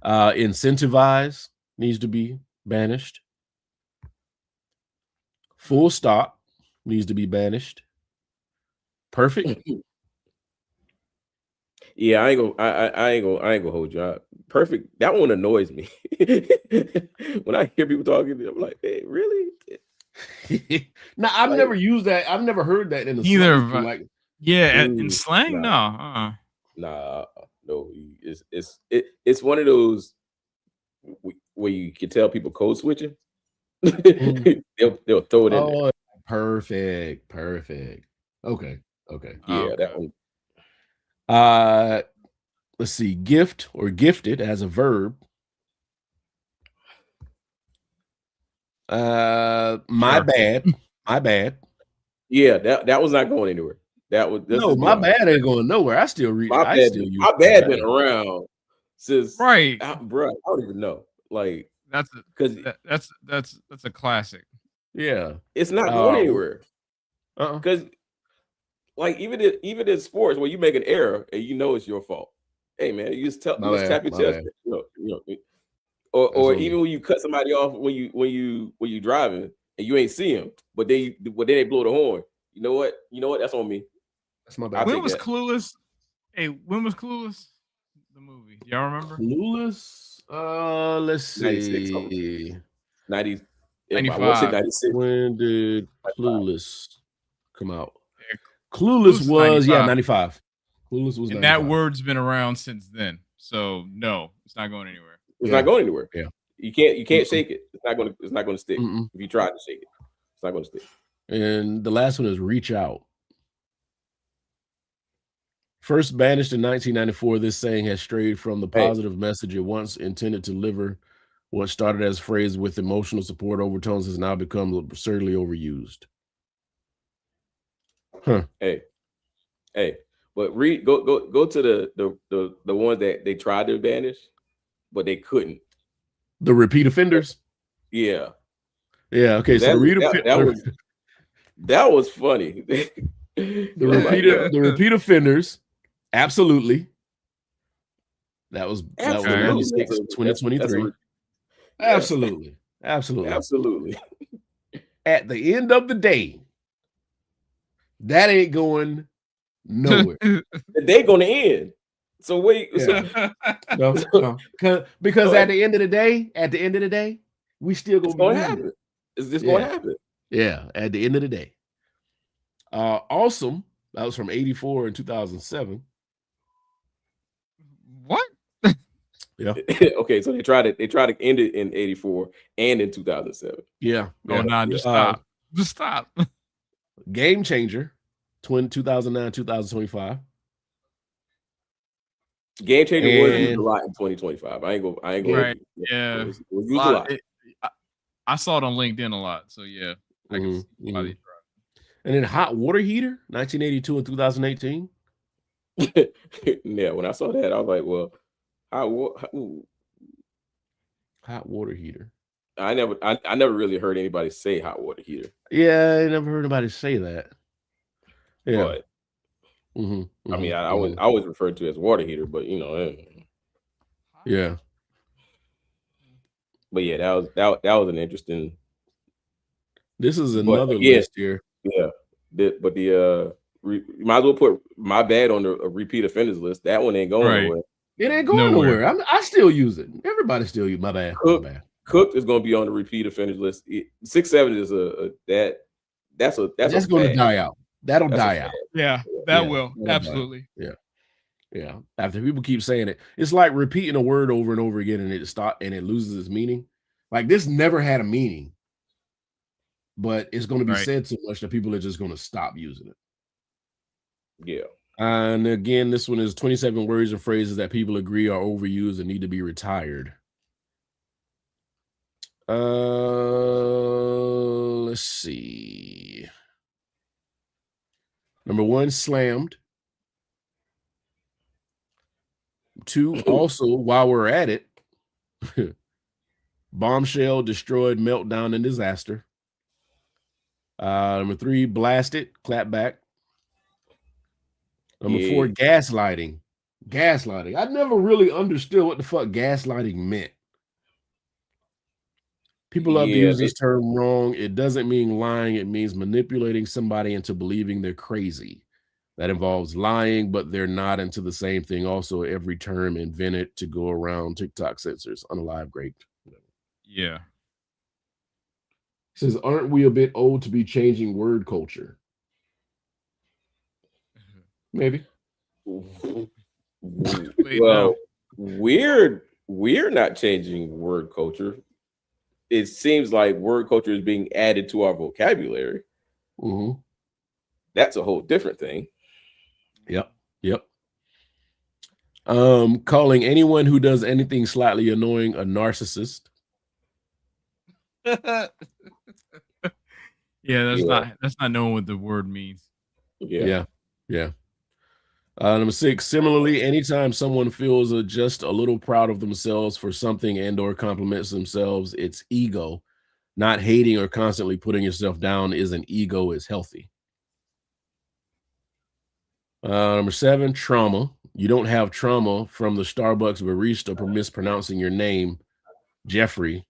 B: Incentivize needs to be banished. Full stop needs to be banished. Perfect.
C: Yeah, I ain't gonna hold you out. Perfect. That one annoys me. When I hear people talking, I'm like, hey, really?
B: Now I've never used that. I've never heard that in the
A: either.
B: Like,
A: in slang,
C: no. It's one of those where you can tell people code switching. They'll throw it in there.
B: Perfect. Okay.
C: Yeah, that one.
B: Let's see. Gift or gifted as a verb. My bad.
C: Yeah, that was not going anywhere.
B: My bad ain't going nowhere. I still read.
C: My bad been around since
A: right,
C: bro. I don't even know. Like
A: that's a classic.
B: Yeah,
C: it's not going anywhere. Because like even in sports where you make an error and you know it's your fault. Hey man, you just tap your chest. Or even when you cut somebody off when you driving and you ain't see him, but then they blow the horn. You know what? That's on me.
B: That's my bad.
A: When was Clueless? Hey, when was Clueless? The movie. Y'all remember?
B: Clueless? Let's see.
C: 90s.
A: 95.
C: 96.
B: When did Clueless come out? Clueless was 95. Clueless was 95.
A: And that word's been around since then. So no, it's not going anywhere.
C: It's not going anywhere.
B: Yeah.
C: You can't shake it. It's not gonna stick. If you try to shake it, it's not gonna stick.
B: And the last one is reach out. First banished in 1994, this saying has strayed from the positive message it once intended to deliver. What started as a phrase with emotional support overtones has now become absurdly overused.
C: Hey, but go to the ones that they tried to banish, but they couldn't.
B: The repeat offenders.
C: Yeah.
B: Okay. So
C: that was funny.
B: The repeat offenders. Absolutely. That was 96, 2023. Absolutely. At the end of the day, that ain't going nowhere.
C: They're going to end. So wait.
B: No. Because at the end of the day, we still going to happen.
C: It's just going to happen.
B: Yeah. At the end of the day. Awesome. That was from 84 and 2007.
A: What?
B: Yeah.
C: Okay, so they tried to end it in 84 and in 2007.
B: Yeah.
A: Just stop. Just stop.
B: Game changer, 2009, 2025.
C: Game changer was used a lot in 2025. I ain't go.
A: Right. Yeah.
C: It was used a lot.
A: I saw it on LinkedIn a lot. So yeah. I can see why they tried.
B: And then hot water heater, 1982 and 2018.
C: Yeah, when I saw that, I was like, well,
B: hot water heater.
C: I never really heard anybody say hot water heater.
B: Yeah, I never heard anybody say that. Yeah.
C: I mean, I always refer to it as water heater, but you know,
B: yeah.
C: But yeah, that was an interesting.
B: This is another list here.
C: Yeah, you might as well put my bad on the repeat offenders list. That one ain't going nowhere.
B: It ain't going nowhere. I still use it. Everybody still use my bad.
C: Cook is going to be on the repeat offenders list. 6-7 is that's
B: going to die out. That'll die out.
D: Yeah, that will absolutely.
B: Yeah. After people keep saying it, it's like repeating a word over and over again, and it loses its meaning. Like this never had a meaning, but it's going to be said so much that people are just going to stop using it.
C: Yeah.
B: And again, this one is 27 words and phrases that people agree are overused and need to be retired. Let's see. Number 1, slammed. 2, also, while we're at it, bombshell, destroyed, meltdown, and disaster. Number 3, blasted, clap back. Number 4, gaslighting. Gaslighting. I never really understood what the fuck gaslighting meant. People love to use this term wrong. It doesn't mean lying. It means manipulating somebody into believing they're crazy. That involves lying, but they're not into the same thing. Also, every term invented to go around TikTok censors. Unalive, great.
A: Yeah.
B: It says, aren't we a bit old to be changing word culture? Maybe.
C: Well, we're not changing word culture. It seems like word culture is being added to our vocabulary. That's a whole different thing.
B: Yep. Calling anyone who does anything slightly annoying a narcissist.
A: Yeah, that's not knowing what the word means.
B: Yeah. Number 6, similarly, anytime someone feels just a little proud of themselves for something and or compliments themselves, it's ego. Not hating or constantly putting yourself down isn't ego, it's healthy. Number 7, trauma. You don't have trauma from the Starbucks barista for mispronouncing your name, Jeffrey.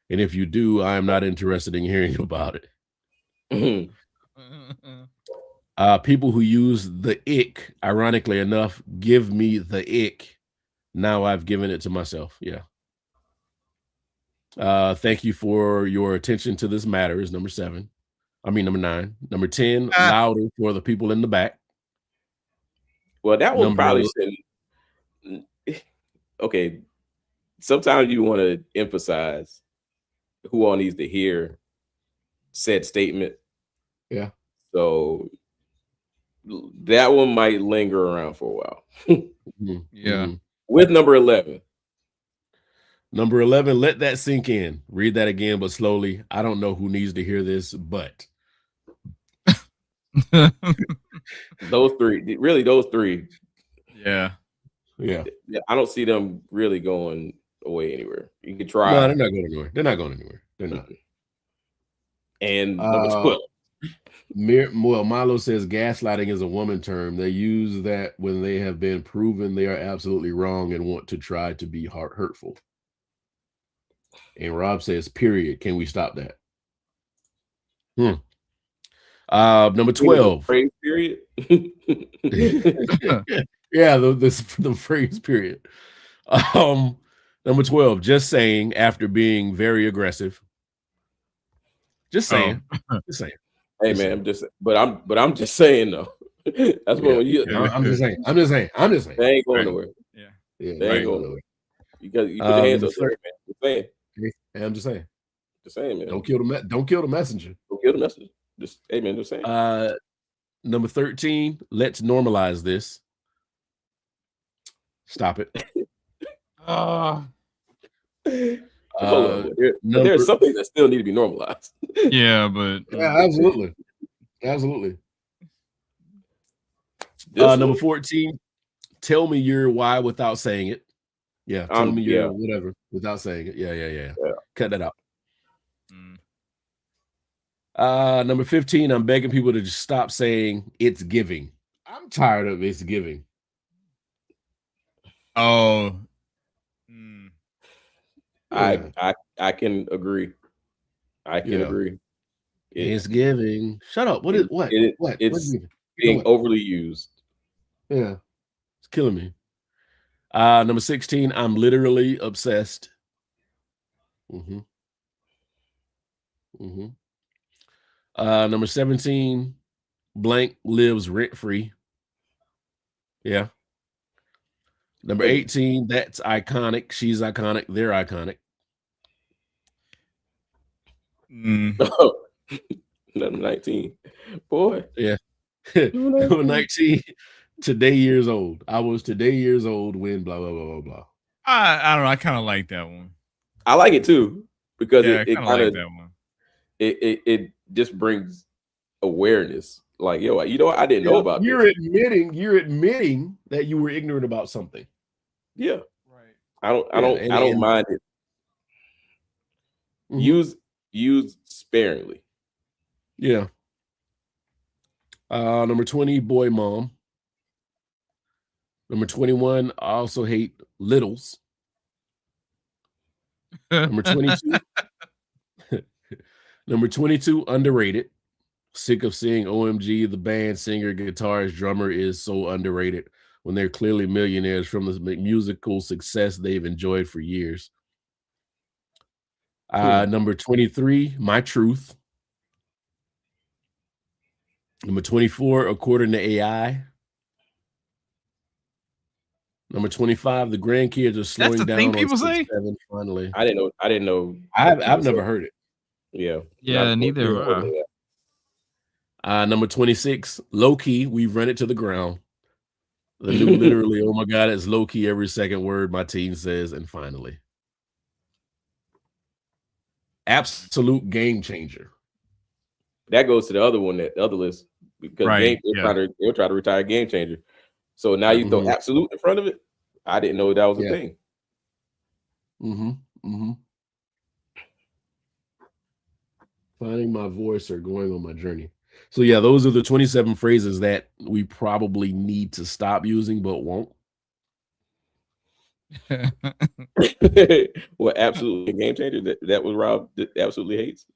B: And if you do, I am not interested in hearing about it. People who use the ick, ironically enough, give me the ick. Now I've given it to myself. Yeah. Thank you for your attention to this matter is number 9. Number 10, louder for the people in the back.
C: Well, that one probably shouldn't. Okay. Sometimes you want to emphasize who all needs to hear said statement.
B: Yeah.
C: So that one might linger around for a while.
A: Yeah.
C: With number 11.
B: Number 11, let that sink in. Read that again, but slowly. I don't know who needs to hear this, but
C: those three.
B: Yeah.
C: I don't see them really going away anywhere. You could try.
B: No, they're not going anywhere. They're not.
C: And number 12.
B: Milo says gaslighting is a woman term. They use that when they have been proven they are absolutely wrong and want to try to be hurtful. And Rob says, period. Can we stop that? Number 12.
C: Phrase period.
B: Yeah, the phrase period. Number 12, just saying after being very aggressive. Just saying. Just saying.
C: Hey man, I'm just saying though. That's what you.
B: I'm just saying.
C: They ain't going nowhere.
B: Yeah.
C: They ain't going nowhere. You put your hands up there, man. Just saying.
B: I'm just saying.
C: Just saying, man.
B: Don't kill the messenger.
C: Don't kill the messenger. Just just saying.
B: Number 13, let's normalize this. Stop it.
C: There's something that still need to be normalized.
A: Yeah, but
B: absolutely. Number 14, tell me your why without saying it. Yeah, tell me your whatever without saying it. Yeah. Cut that out. Number 15, I'm begging people to just stop saying it's giving. I'm tired of it's giving.
A: Oh,
C: I can agree. I can agree.
B: It's giving. Shut up. What?
C: It's being overly used.
B: Yeah, it's killing me. Number 16, I'm literally obsessed. Number 17, blank lives rent free. Yeah. Number 18, that's iconic. She's iconic. They're iconic.
C: Number 19, boy.
B: Yeah. Number 19, today years old. I was today years old when blah blah blah blah blah.
A: I don't know. I kind of like that one.
C: I like it too because it
A: kind of like that one.
C: It just brings awareness. Like, yo, you know what? I didn't know about
B: you're
C: this.
B: admitting that you were ignorant about something.
C: Yeah. Right. I don't mind it. Use sparingly.
B: Yeah. Number 20, boy mom. Number 21, I also hate littles. Number 22. Number 22, underrated. Sick of seeing OMG, the band, singer, guitarist, drummer is so underrated when they're clearly millionaires from the musical success they've enjoyed for years. Number 23, my truth. Number 24, according to AI. Number 25, the grandkids are slowing down.
A: Thing people say?
B: Finally,
C: I didn't know.
B: I've never heard it.
C: Yeah,
E: neither.
B: Number 26, low key. We've run it to the ground. The new literally, oh my god, it's low key every second word my teen says. And finally, absolute game changer.
C: That goes to the other one, the other list, because they'll try to retire game changer. So now you throw absolute in front of it. I didn't know that was a thing.
B: Finding my voice or going on my journey. So yeah, those are the 27 phrases that we probably need to stop using, but won't.
C: Well, absolutely game changer. That was Rob absolutely hates.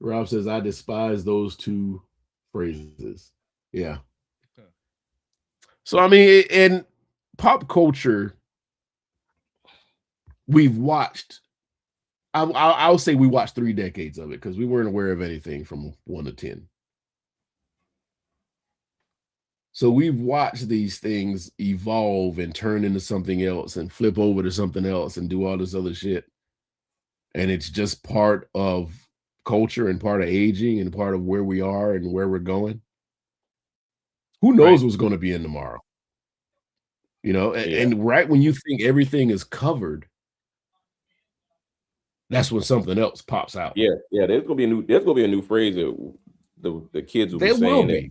B: Rob says, I despise those two phrases. Yeah. So, I mean, in pop culture, we've watched, I'll say we watched 3 decades of it because we weren't aware of anything from 1 to 10. So we've watched these things evolve and turn into something else and flip over to something else and do all this other shit. And it's just part of culture and part of aging and part of where we are and where we're going. Who knows what's going to be in tomorrow? You know, and right when you think everything is covered, that's when something else pops out.
C: Yeah. There's gonna be a new phrase that the kids will be saying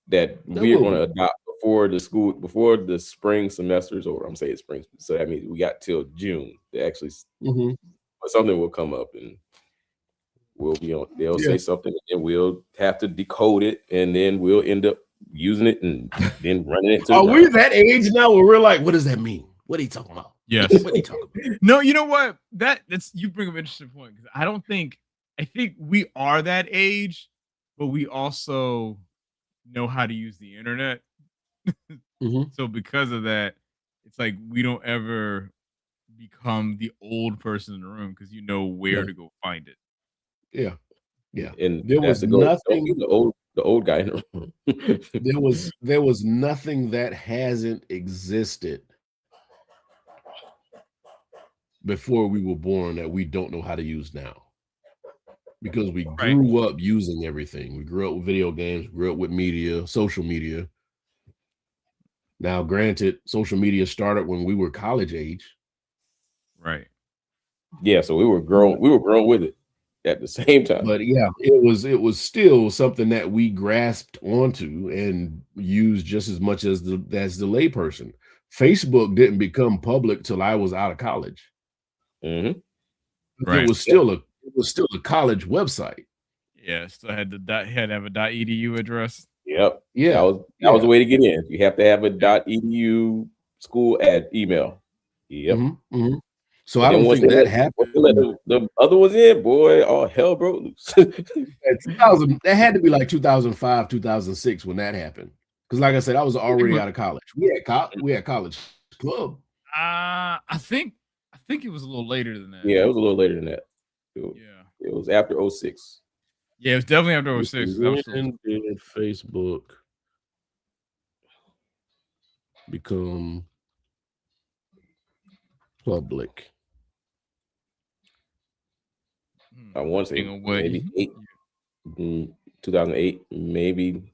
C: that we're going to adopt before the spring semester is over. I'm saying spring, so that means we got till June to actually. But something will come up and we'll be on. They'll say something and we'll have to decode it, and then we'll end up using it and then running it.
B: Are we that age now where we're like, what does that mean? What are you talking about?
A: Yes.
B: What are you talking about?
A: No, you know what? That's you bring up an interesting point because I think we are that age, but we also know how to use the internet. So because of that, it's like we don't ever become the old person in the room because you know where to go find it.
B: Yeah.
C: And
B: there was nothing.
C: The old guy in the room.
B: there was nothing that hasn't existed before we were born that we don't know how to use now. Because we grew up using everything. We grew up with video games, grew up with media, social media. Now, granted, social media started when we were college age.
A: Right.
C: Yeah, so we were grown with it at the same time.
B: But yeah, it was still something that we grasped onto and used just as much as the layperson. Facebook didn't become public till I was out of college.
C: Right.
B: It was still a college website.
A: Yeah, still had had to have a .edu address.
C: Yep.
B: Yeah.
C: That was the way to get in. You have to have a .edu school ad email. Yep.
B: So I don't think that happened.
C: Let the other ones in, boy. All hell broke loose.
B: 2000, that had to be like 2005, 2006 when that happened. Because, like I said, I was already out of college. We had college club.
A: I think it was a little later than that.
C: Yeah, it was a little later than that. It was after 06.
A: Yeah, it was definitely after 06.
B: When did Facebook become public?
C: I want to say maybe 2008, maybe.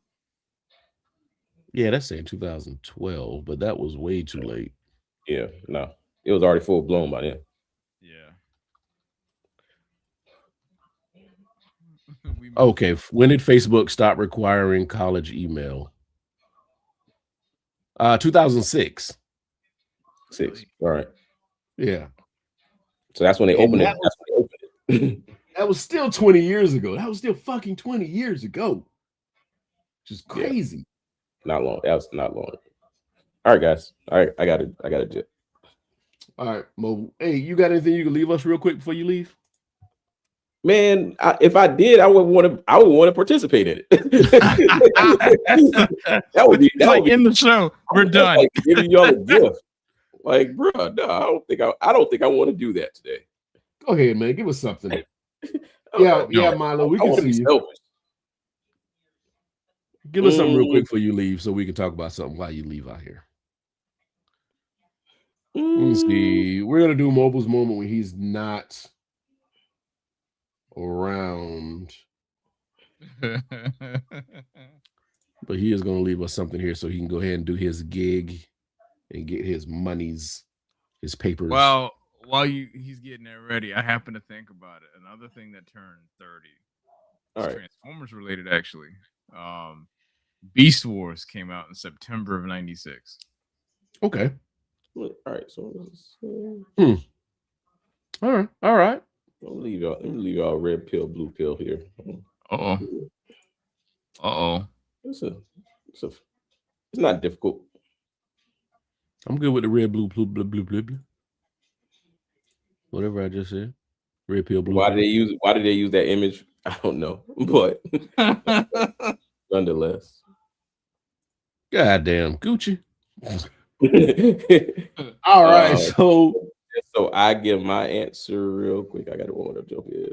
B: Yeah, that's saying 2012, but that was way too late.
C: Yeah, no, it was already full blown by then.
A: Yeah.
B: Okay, when did Facebook stop requiring college email? 2006.
C: All right.
B: Yeah.
C: So that's when they opened it.
B: That was still 20 years ago. That was still fucking 20 years ago. Just crazy.
C: Yeah. Not long. That was not long. All right, guys. All right, I got to do it.
B: All right, Mo. Hey, you got anything you can leave us real quick before you leave?
C: Man, if I did, I would want to participate in it. that would be
A: in the show. We're done.
C: Like giving y'all a gift. Like, bro, no, I don't think I want to do that today.
B: Go ahead, man. Give us something. Yeah, Milo, we can see you.
C: Selfish.
B: Give us something real quick before you leave so we can talk about something while you leave out here. Let's see. We're going to do Mobile's moment when he's not around. But he is going to leave us something here so he can go ahead and do his gig and get his monies, his papers.
A: Well, while he's getting that ready, I happen to think about it. Another thing that turned 30.
C: All right.
A: Transformers related, actually. Beast Wars came out in September of '96.
B: Okay.
C: All right. So
B: all right.
C: Let me leave y'all red pill, blue pill here. It's not difficult.
B: I'm good with the red, blue. Whatever I just said. Red pill, blue.
C: Why did they use that image? I don't know. But nonetheless.
B: Goddamn Gucci. All right. So
C: I give my answer real quick. I got to warm up jump here.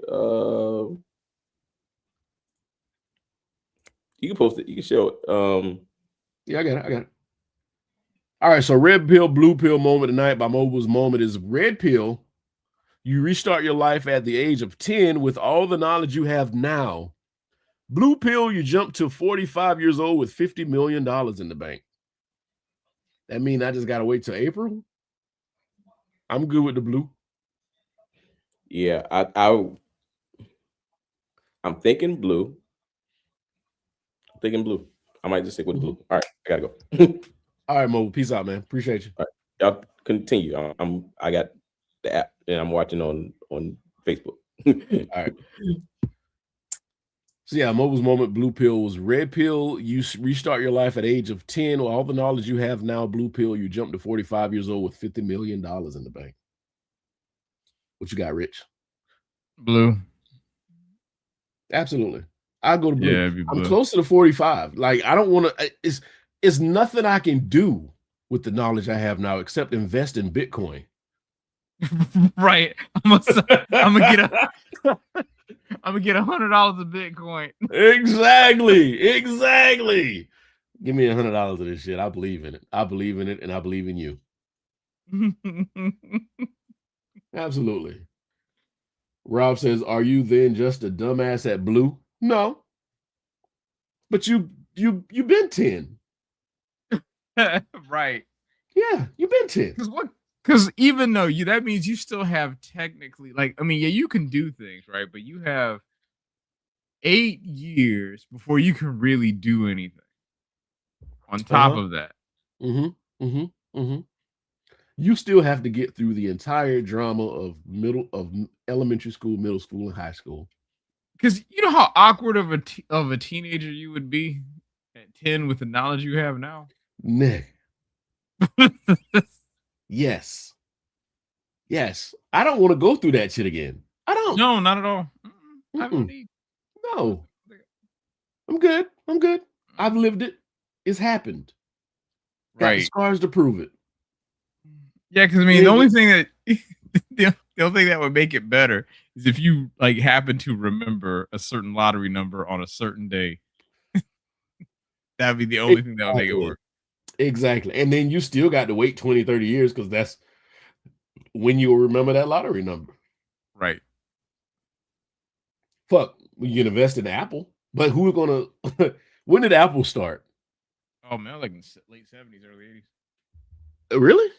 C: You can post it. You can show it.
B: Yeah, I got it. All right. So red pill, blue pill moment tonight by Mobile's moment is red pill. You restart your life at the age of 10 with all the knowledge you have now. Blue pill, you jump to 45 years old with $50 million in the bank. That means I just got to wait till April? I'm good with the blue.
C: Yeah, I'm thinking blue. I might just stick with blue. All right, I got to go.
B: All right, Mobile. Peace out, man. Appreciate you.
C: All right, y'all continue. I got the app and I'm watching on Facebook.
B: All right. So yeah, Mobile's moment, blue pill was red pill. You restart your life at age of 10 with all the knowledge you have now. Blue pill, you jump to 45 years old with $50 million in the bank. What you got, Rich?
A: Blue.
B: Absolutely. I'll go to blue.
A: Yeah, blue.
B: I'm closer to 45. Like, I don't want to, it's nothing I can do with the knowledge I have now except invest in Bitcoin.
A: Right. I'm gonna get $100 of Bitcoin.
B: Exactly. Give me $100 of this shit. I believe in it, and I believe in you. Absolutely. Rob says, "Are you then just a dumbass at blue?" No. But you've been 10.
A: Right.
B: Yeah, you've been 10.
A: Because even though that means you still have technically, you can do things, right? But you have 8 years before you can really do anything. On top of that.
B: You still have to get through the entire drama of elementary school, middle school, and high school.
A: Because you know how awkward of a teenager you would be at 10 with the knowledge you have now.
B: Nick. Yes. Yes. I don't want to go through that shit again. I don't.
A: No, not at all. I don't
B: Mm-mm.
A: need.
B: No. I'm good. I'm good. I've lived it. It's happened. Got the
A: Right.
B: scars to prove it.
A: Yeah, because I mean, the
B: Yeah,
A: only thing that the only thing that would make it better is if you like happen to remember a certain lottery number on a certain day. That'd be the only thing that would make it
B: Exactly.
A: work.
B: Exactly. And then you still got to wait 20, 30 years because that's when you'll remember that lottery number.
A: Right.
B: Fuck, you can invest in Apple. But who's gonna when did Apple start?
A: Oh man, like in the late 70s, early 80s.
B: Really?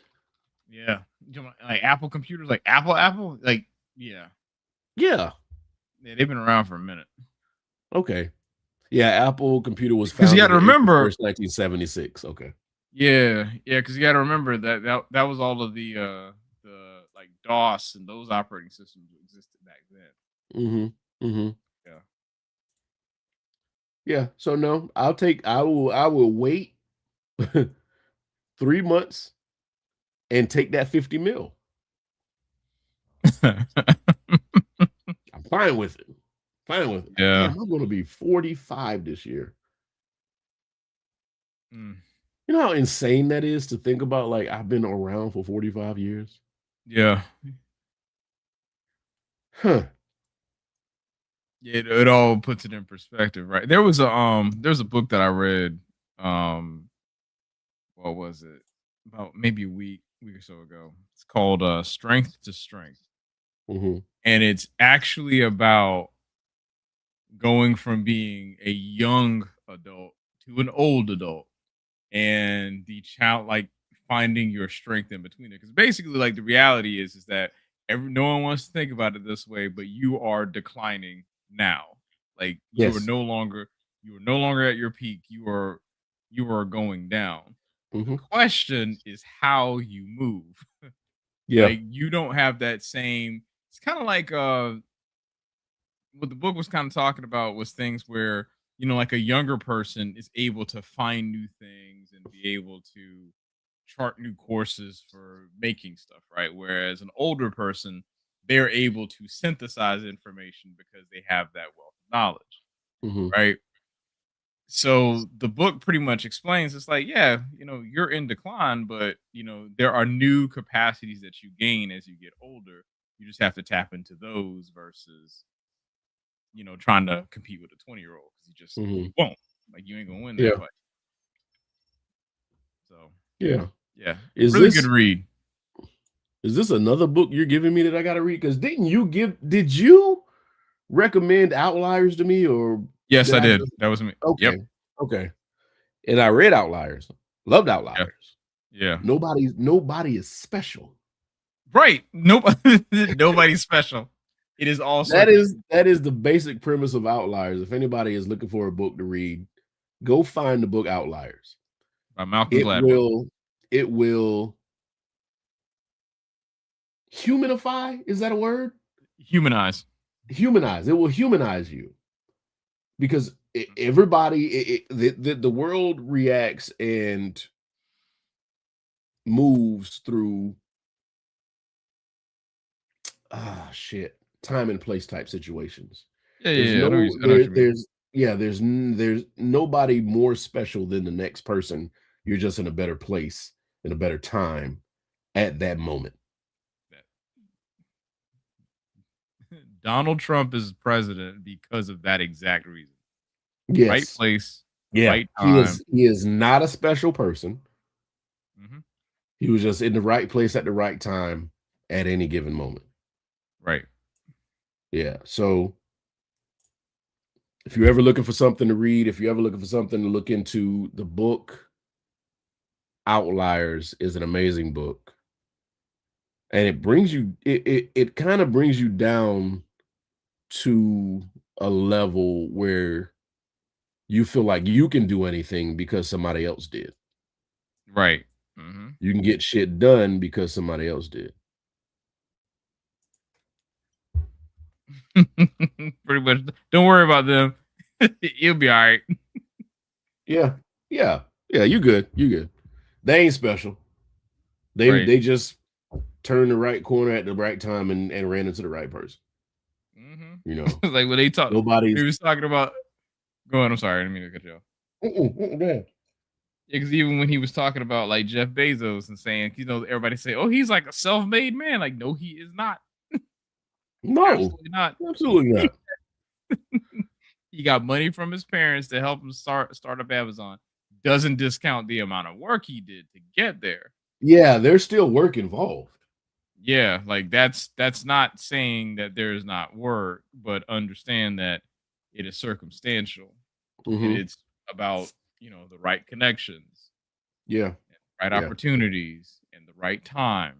A: Yeah. You know, like Apple computers, like Apple, like yeah.
B: Yeah.
A: Yeah, they've been around for a minute.
B: Okay. Yeah, Apple computer was
A: 'Cause
B: founded
A: you gotta
B: in April
A: remember-
B: 1st, 1976. Okay.
A: Yeah, because you got to remember that was all of the like DOS and those operating systems that existed back then.
B: Mm-hmm. Mm-hmm.
A: Yeah.
B: Yeah. So no, I will wait 3 months and take that 50 mil. I'm fine with it. Fine with it.
A: Yeah.
B: Damn, I'm gonna be 45 this year.
A: Mm,
B: You know how insane that is to think about? Like, I've been around for 45 years.
A: yeah.
B: Huh.
A: Yeah, it all puts it in perspective, right? There's a book that I read, what was it? About maybe a week or so ago. It's called Strength to Strength.
B: Mm-hmm.
A: And it's actually about going from being a young adult to an old adult and the child like finding your strength in between it. Because basically, like the reality is that no one wants to think about it this way, but you are declining now. Like you
B: Yes.
A: are no longer at your peak. You are going down.
B: Mm-hmm.
A: The question is how you move.
B: Yeah.
A: Like you don't have that same. It's kind of like what the book was kind of talking about was things where like a younger person is able to find new things and be able to chart new courses for making stuff, right? Whereas an older person, they're able to synthesize information because they have that wealth of knowledge,
B: Mm-hmm.
A: right? So the book pretty much explains it's like, yeah, you're in decline, but there are new capacities that you gain as you get older. You just have to tap into those versus trying to compete with a 20-year-old because you just won't. Like you ain't gonna win that
B: Yeah.
A: fight. So
B: Yeah.
A: yeah,
B: Is
A: really
B: this
A: good read.
B: Is this another book you're giving me that I gotta read? Because did you recommend Outliers to me or
A: Yes, I did.
B: just-
A: That was me.
B: Okay.
A: Yep.
B: Okay. And I read Outliers. Loved Outliers.
A: Yeah.
B: Nobody is special.
A: Right. Nobody's special. It is also
B: That is the basic premise of Outliers. If anybody is looking for a book to read, go find the book Outliers.
A: by Malcolm
B: It
A: Gladwell.
B: will humanify. Is that a word?
A: Humanize.
B: Humanize. It will humanize you because everybody, the world reacts and moves through time and place type situations.
A: Yeah. I know what you mean.
B: There's nobody more special than the next person. You're just in a better place, in a better time at that moment.
A: Donald Trump is president because of that exact reason.
B: Yes.
A: Right place.
B: Yeah.
A: Right time.
B: He is not a special person.
A: Mm-hmm.
B: He was just in the right place at the right time at any given moment.
A: Right.
B: Yeah. So if you're ever looking for something to read, if you're ever looking for something to look into, the book Outliers is an amazing book. And it brings you, it kind of brings you down to a level where you feel like you can do anything because somebody else did.
A: Right. Mm-hmm.
B: You can get shit done because somebody else did.
A: Pretty much. Don't worry about them. You'll be all right.
B: Yeah. You good. You good. They ain't special. They just turned the right corner at the right time and ran into the right person. You know,
A: like when they talk,
B: nobody's.
A: He was talking about. Go on. I'm sorry. I didn't mean to cut you off. Because even when he was talking about like Jeff Bezos and saying, everybody say, "Oh, he's like a self-made man." Like, no, he is not.
B: No,
A: absolutely not.
B: Absolutely not.
A: He got money from his parents to help him start up Amazon. Doesn't discount the amount of work he did to get there.
B: Yeah, there's still work involved.
A: Yeah, like that's not saying that there's not work, but understand that it is circumstantial. And it's about the right connections, right opportunities, and the right time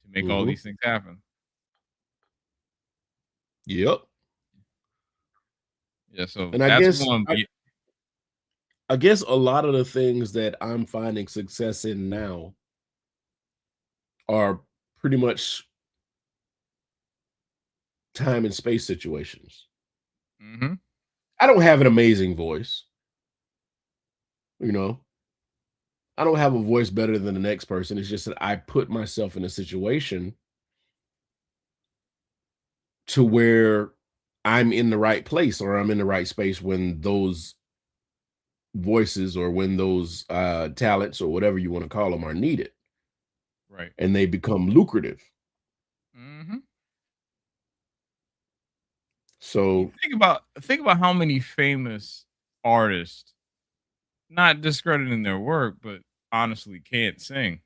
A: to make all these things happen.
B: Yep.
A: Yeah, so
B: and I guess a lot of the things that I'm finding success in now are pretty much time and space situations. I don't have an amazing voice. I don't have a voice better than the next person. It's just that I put myself in a situation to where I'm in the right place or I'm in the right space when those voices or when those talents or whatever you want to call them are needed.
A: Right.
B: And they become lucrative. So
A: think about how many famous artists, not discrediting their work, but honestly can't sing.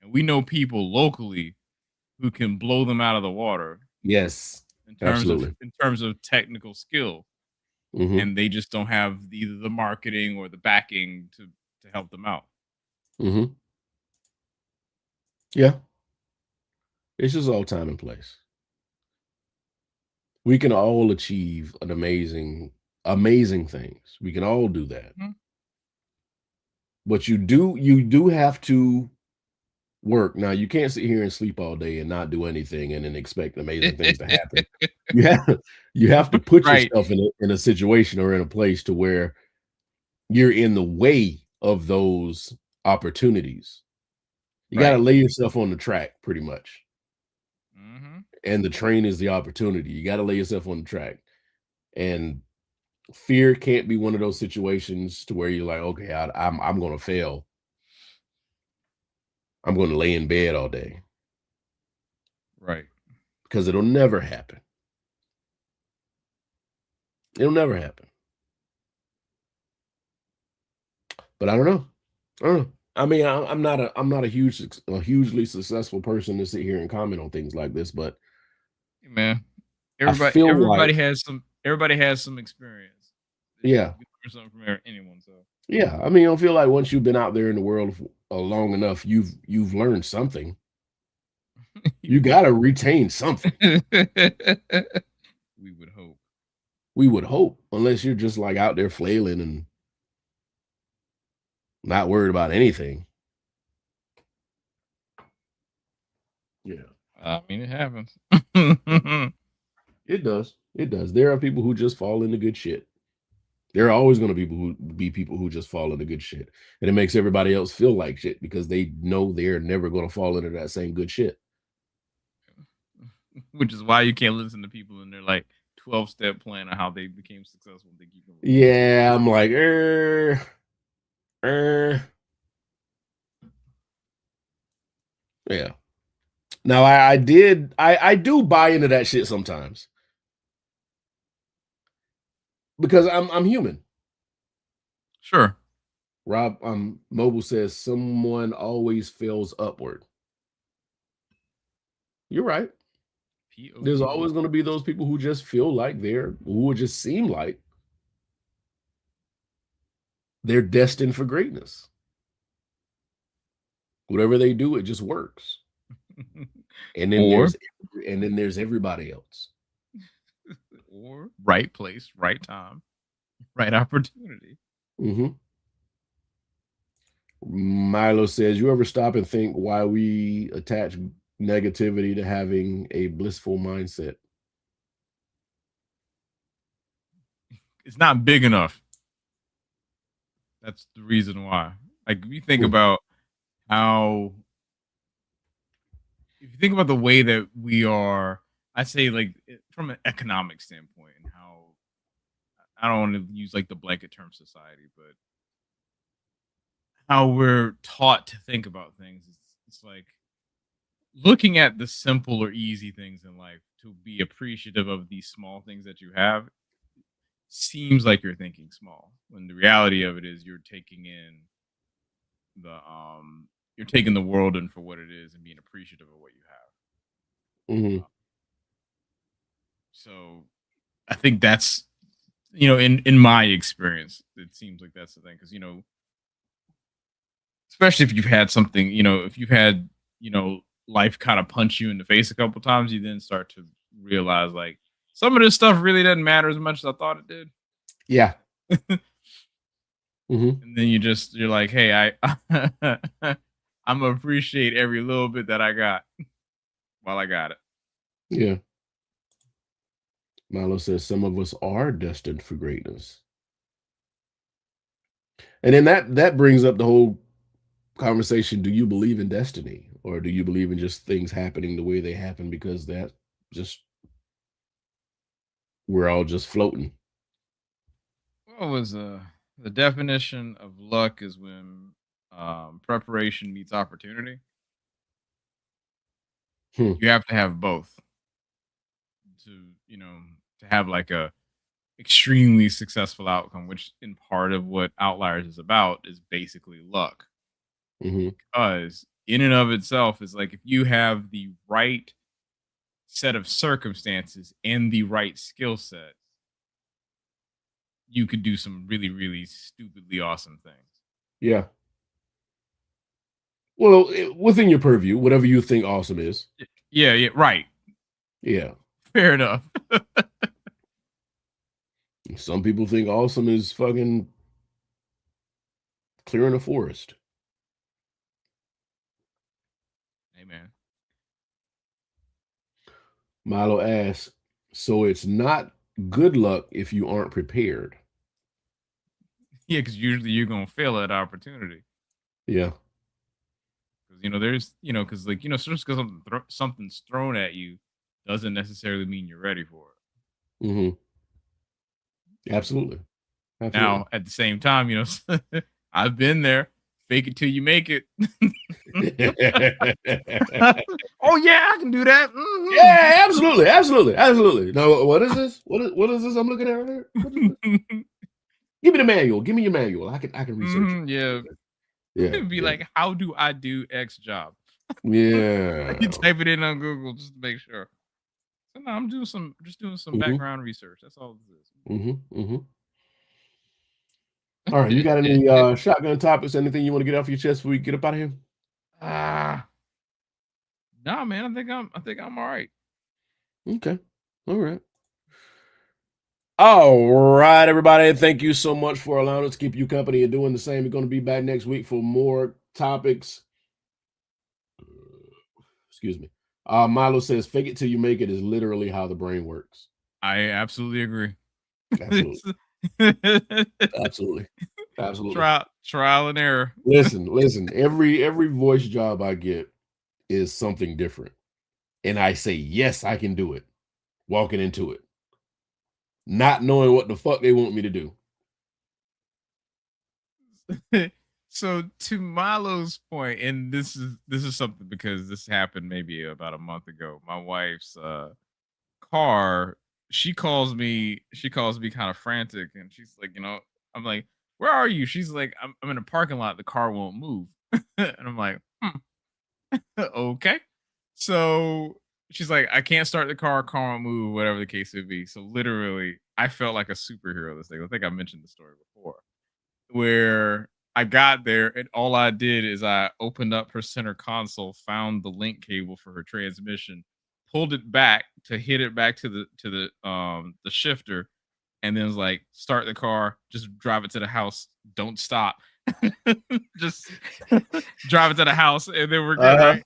A: And we know people locally who can blow them out of the water.
B: Yes.
A: In terms of technical skill. And they just don't have either the marketing or the backing to help them out.
B: Yeah. It's just all time and place. We can all achieve an amazing things. We can all do that. But you do have to work. Now, you can't sit here and sleep all day and not do anything and then expect amazing things to happen. You have to put yourself in a situation or in a place to where you're in the way of those opportunities. You got to lay yourself on the track pretty much. And the train is the opportunity. You got to lay yourself on the track. And fear can't be one of those situations to where you're like, okay, I'm going to fail. I'm going to lay in bed all day.
A: Right.
B: Because it'll never happen. It'll never happen. But I don't know. I mean, I'm not a hugely successful person to sit here and comment on things like this, but
A: man, everybody has some experience.
B: Yeah.
A: You learn something from anyone. So
B: yeah, I mean, I feel like once you've been out there in the world long enough, you've learned something. You got to retain something. We would hope, unless you're just like out there flailing and not worried about anything. Yeah.
A: I mean, it happens.
B: It does. There are people who just fall into good shit. There are always going to be people who just fall into good shit. And it makes everybody else feel like shit because they know they're never going to fall into that same good shit.
A: Which is why you can't listen to people in their like 12-step plan on how they became successful.
B: Yeah, I'm like, yeah. Now I do buy into that shit sometimes. Because I'm human.
A: Sure.
B: Rob Mobile says someone always fails upward. You're right. There's always going to be those people who just feel like who would just seem like they're destined for greatness. Whatever they do, it just works. And then there's everybody else.
A: Or right place, right time, right opportunity.
B: Milo says, you ever stop and think why we attach negativity to having a blissful mindset?
A: it's not big enough. That's the reason why. Like, if you think about if you think about the way that we are, I say, like, from an economic standpoint, and how I don't want to use like the blanket term society, but how we're taught to think about things. It's like looking at the simple or easy things in life to be appreciative of these small things that you have seems like you're thinking small, when the reality of it is you're taking in you're taking the world in for what it is and being appreciative of what you have.
B: Mm-hmm.
A: So I think that's, in my experience, it seems like that's the thing. Because, especially if you've had something, if you've had, life kind of punch you in the face a couple times, you then start to realize, like, some of this stuff really doesn't matter as much as I thought it did.
B: Yeah.
A: And then you're like, hey, I'm gonna appreciate every little bit that I got while I got it.
B: Yeah. Milo says some of us are destined for greatness. And then that brings up the whole conversation. Do you believe in destiny, or do you believe in just things happening the way they happen because that just we're all just floating?
A: What was the definition of luck is when preparation meets opportunity. You have to have both to have like a extremely successful outcome, which in part of what Outliers is about is basically luck. Because in and of itself is like, if you have the right set of circumstances and the right skill set, you could do some really, really stupidly awesome things.
B: Yeah. Well, within your purview, whatever you think awesome is.
A: Yeah, right.
B: Yeah.
A: Fair enough.
B: Some people think awesome is fucking clearing a forest.
A: Amen.
B: Milo asks, so it's not good luck if you aren't prepared.
A: Yeah, because usually you're gonna fail at opportunity.
B: Yeah.
A: Because there's because just because something's thrown at you doesn't necessarily mean you're ready for it.
B: Absolutely.
A: Now, at the same time, I've been there. Fake it till you make it. Oh yeah, I can do that.
B: Yeah, absolutely. No, what is this? What is this I'm looking at right here? Give me the manual. Give me your manual. I can research it. Yeah.
A: It'd be like, how do I do X job?
B: Yeah.
A: You type it in on Google just to make sure. So no, I'm doing some background research. That's all this is.
B: All right, you got any shotgun topics? Anything you want to get off your chest before we get up out of here?
A: Nah, man. I think I'm all right.
B: Okay. All right, everybody. Thank you so much for allowing us to keep you company and doing the same. We're going to be back next week for more topics. Excuse me. Milo says, fake it till you make it is literally how the brain works.
A: I absolutely agree.
B: Absolutely.
A: Trial and error.
B: Listen. Every voice job I get is something different. And I say, yes, I can do it. Walking into it. Not knowing what the fuck they want me to do.
A: So to Milo's point, and this is something because this happened maybe about a month ago. My wife's car, she calls me kind of frantic, and she's like, I'm like, where are you? She's like, I'm in a parking lot, the car won't move. And I'm like, okay. So she's like, I can't start the car won't move, whatever the case would be. So literally, I felt like a superhero this thing. I think I mentioned the story before, where I got there and all I did is I opened up her center console, found the link cable for her transmission, pulled it back to hit it back to the shifter, and then was like, start the car, just drive it to the house, don't stop. Just drive it to the house, and then we're good, right?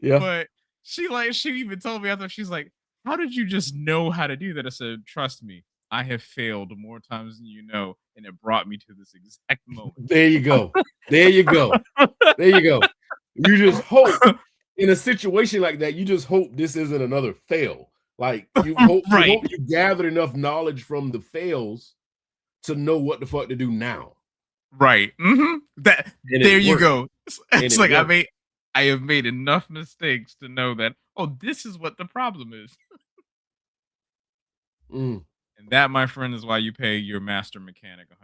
B: Yeah.
A: But she even told me after, she's like, how did you just know how to do that? I said, trust me, I have failed more times than you know, and it brought me to this exact moment.
B: There you go. There you go. There you go. You just hope in a situation like that, you just hope this isn't another fail. Like you hope,
A: Right.
B: you hope you gathered enough knowledge from the fails to know what the fuck to do now.
A: Right. That
B: And it
A: there you
B: worked.
A: go.
B: And
A: It's
B: it
A: like
B: worked.
A: I have made enough mistakes to know that, oh, this is what the problem is.
B: Mm.
A: And that, my friend, is why you pay your master mechanic $180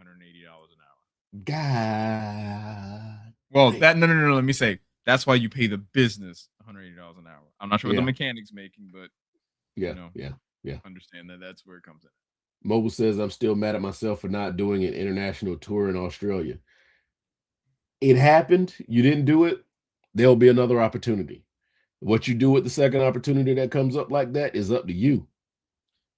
A: an hour.
B: God.
A: Well,
B: damn.
A: no. Let me say that's why you pay the business $180 an hour. I'm not sure what
B: Yeah.
A: the mechanic's making, but
B: Yeah,
A: you know,
B: yeah.
A: understand that that's where it comes in.
B: Mobile says I'm still mad at myself for not doing an international tour in Australia. It happened. You didn't do it. There'll be another opportunity. What you do with the second opportunity that comes up like that is up to you.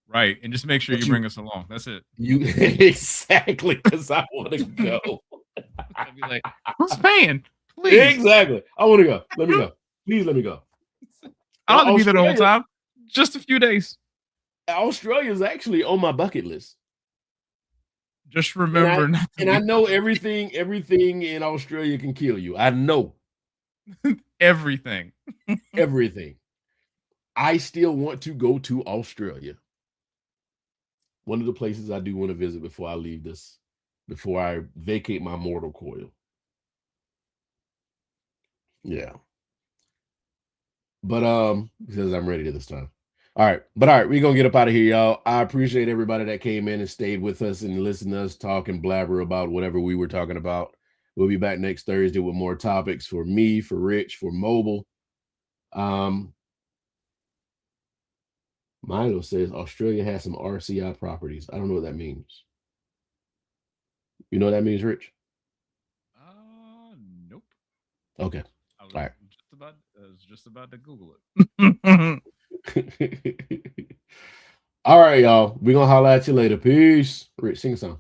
A: Right. And just make sure
B: But
A: you bring us along. That's it.
B: You exactly, because I want to go.
A: I'd be like, who's paying? Please.
B: Exactly. I want to go. Let me go. Please let me go.
A: I don't have to be there the whole
B: Australia-
A: time. Just a few days.
B: Australia is actually on my bucket list.
A: Just remember not to
B: And I
A: be-
B: know everything in Australia can kill you. I know
A: everything.
B: everything. I still want to go to Australia. One of the places I do want to visit before I leave this, before I vacate my mortal coil. Yeah. But because I'm ready this time. All right, we're gonna get up out of here, y'all. I appreciate everybody that came in and stayed with us and listened to us talk and blabber about whatever we were talking about. We'll be back next Thursday with more topics for me, for Rich, for Mobile. Milo says Australia has some RCI properties. I don't know what that means. You know what that means, Rich?
A: Nope.
B: Okay.
A: I was,
B: All right.
A: just about to Google it.
B: All right, y'all. We're gonna holler at you later. Peace. Rich, sing a song.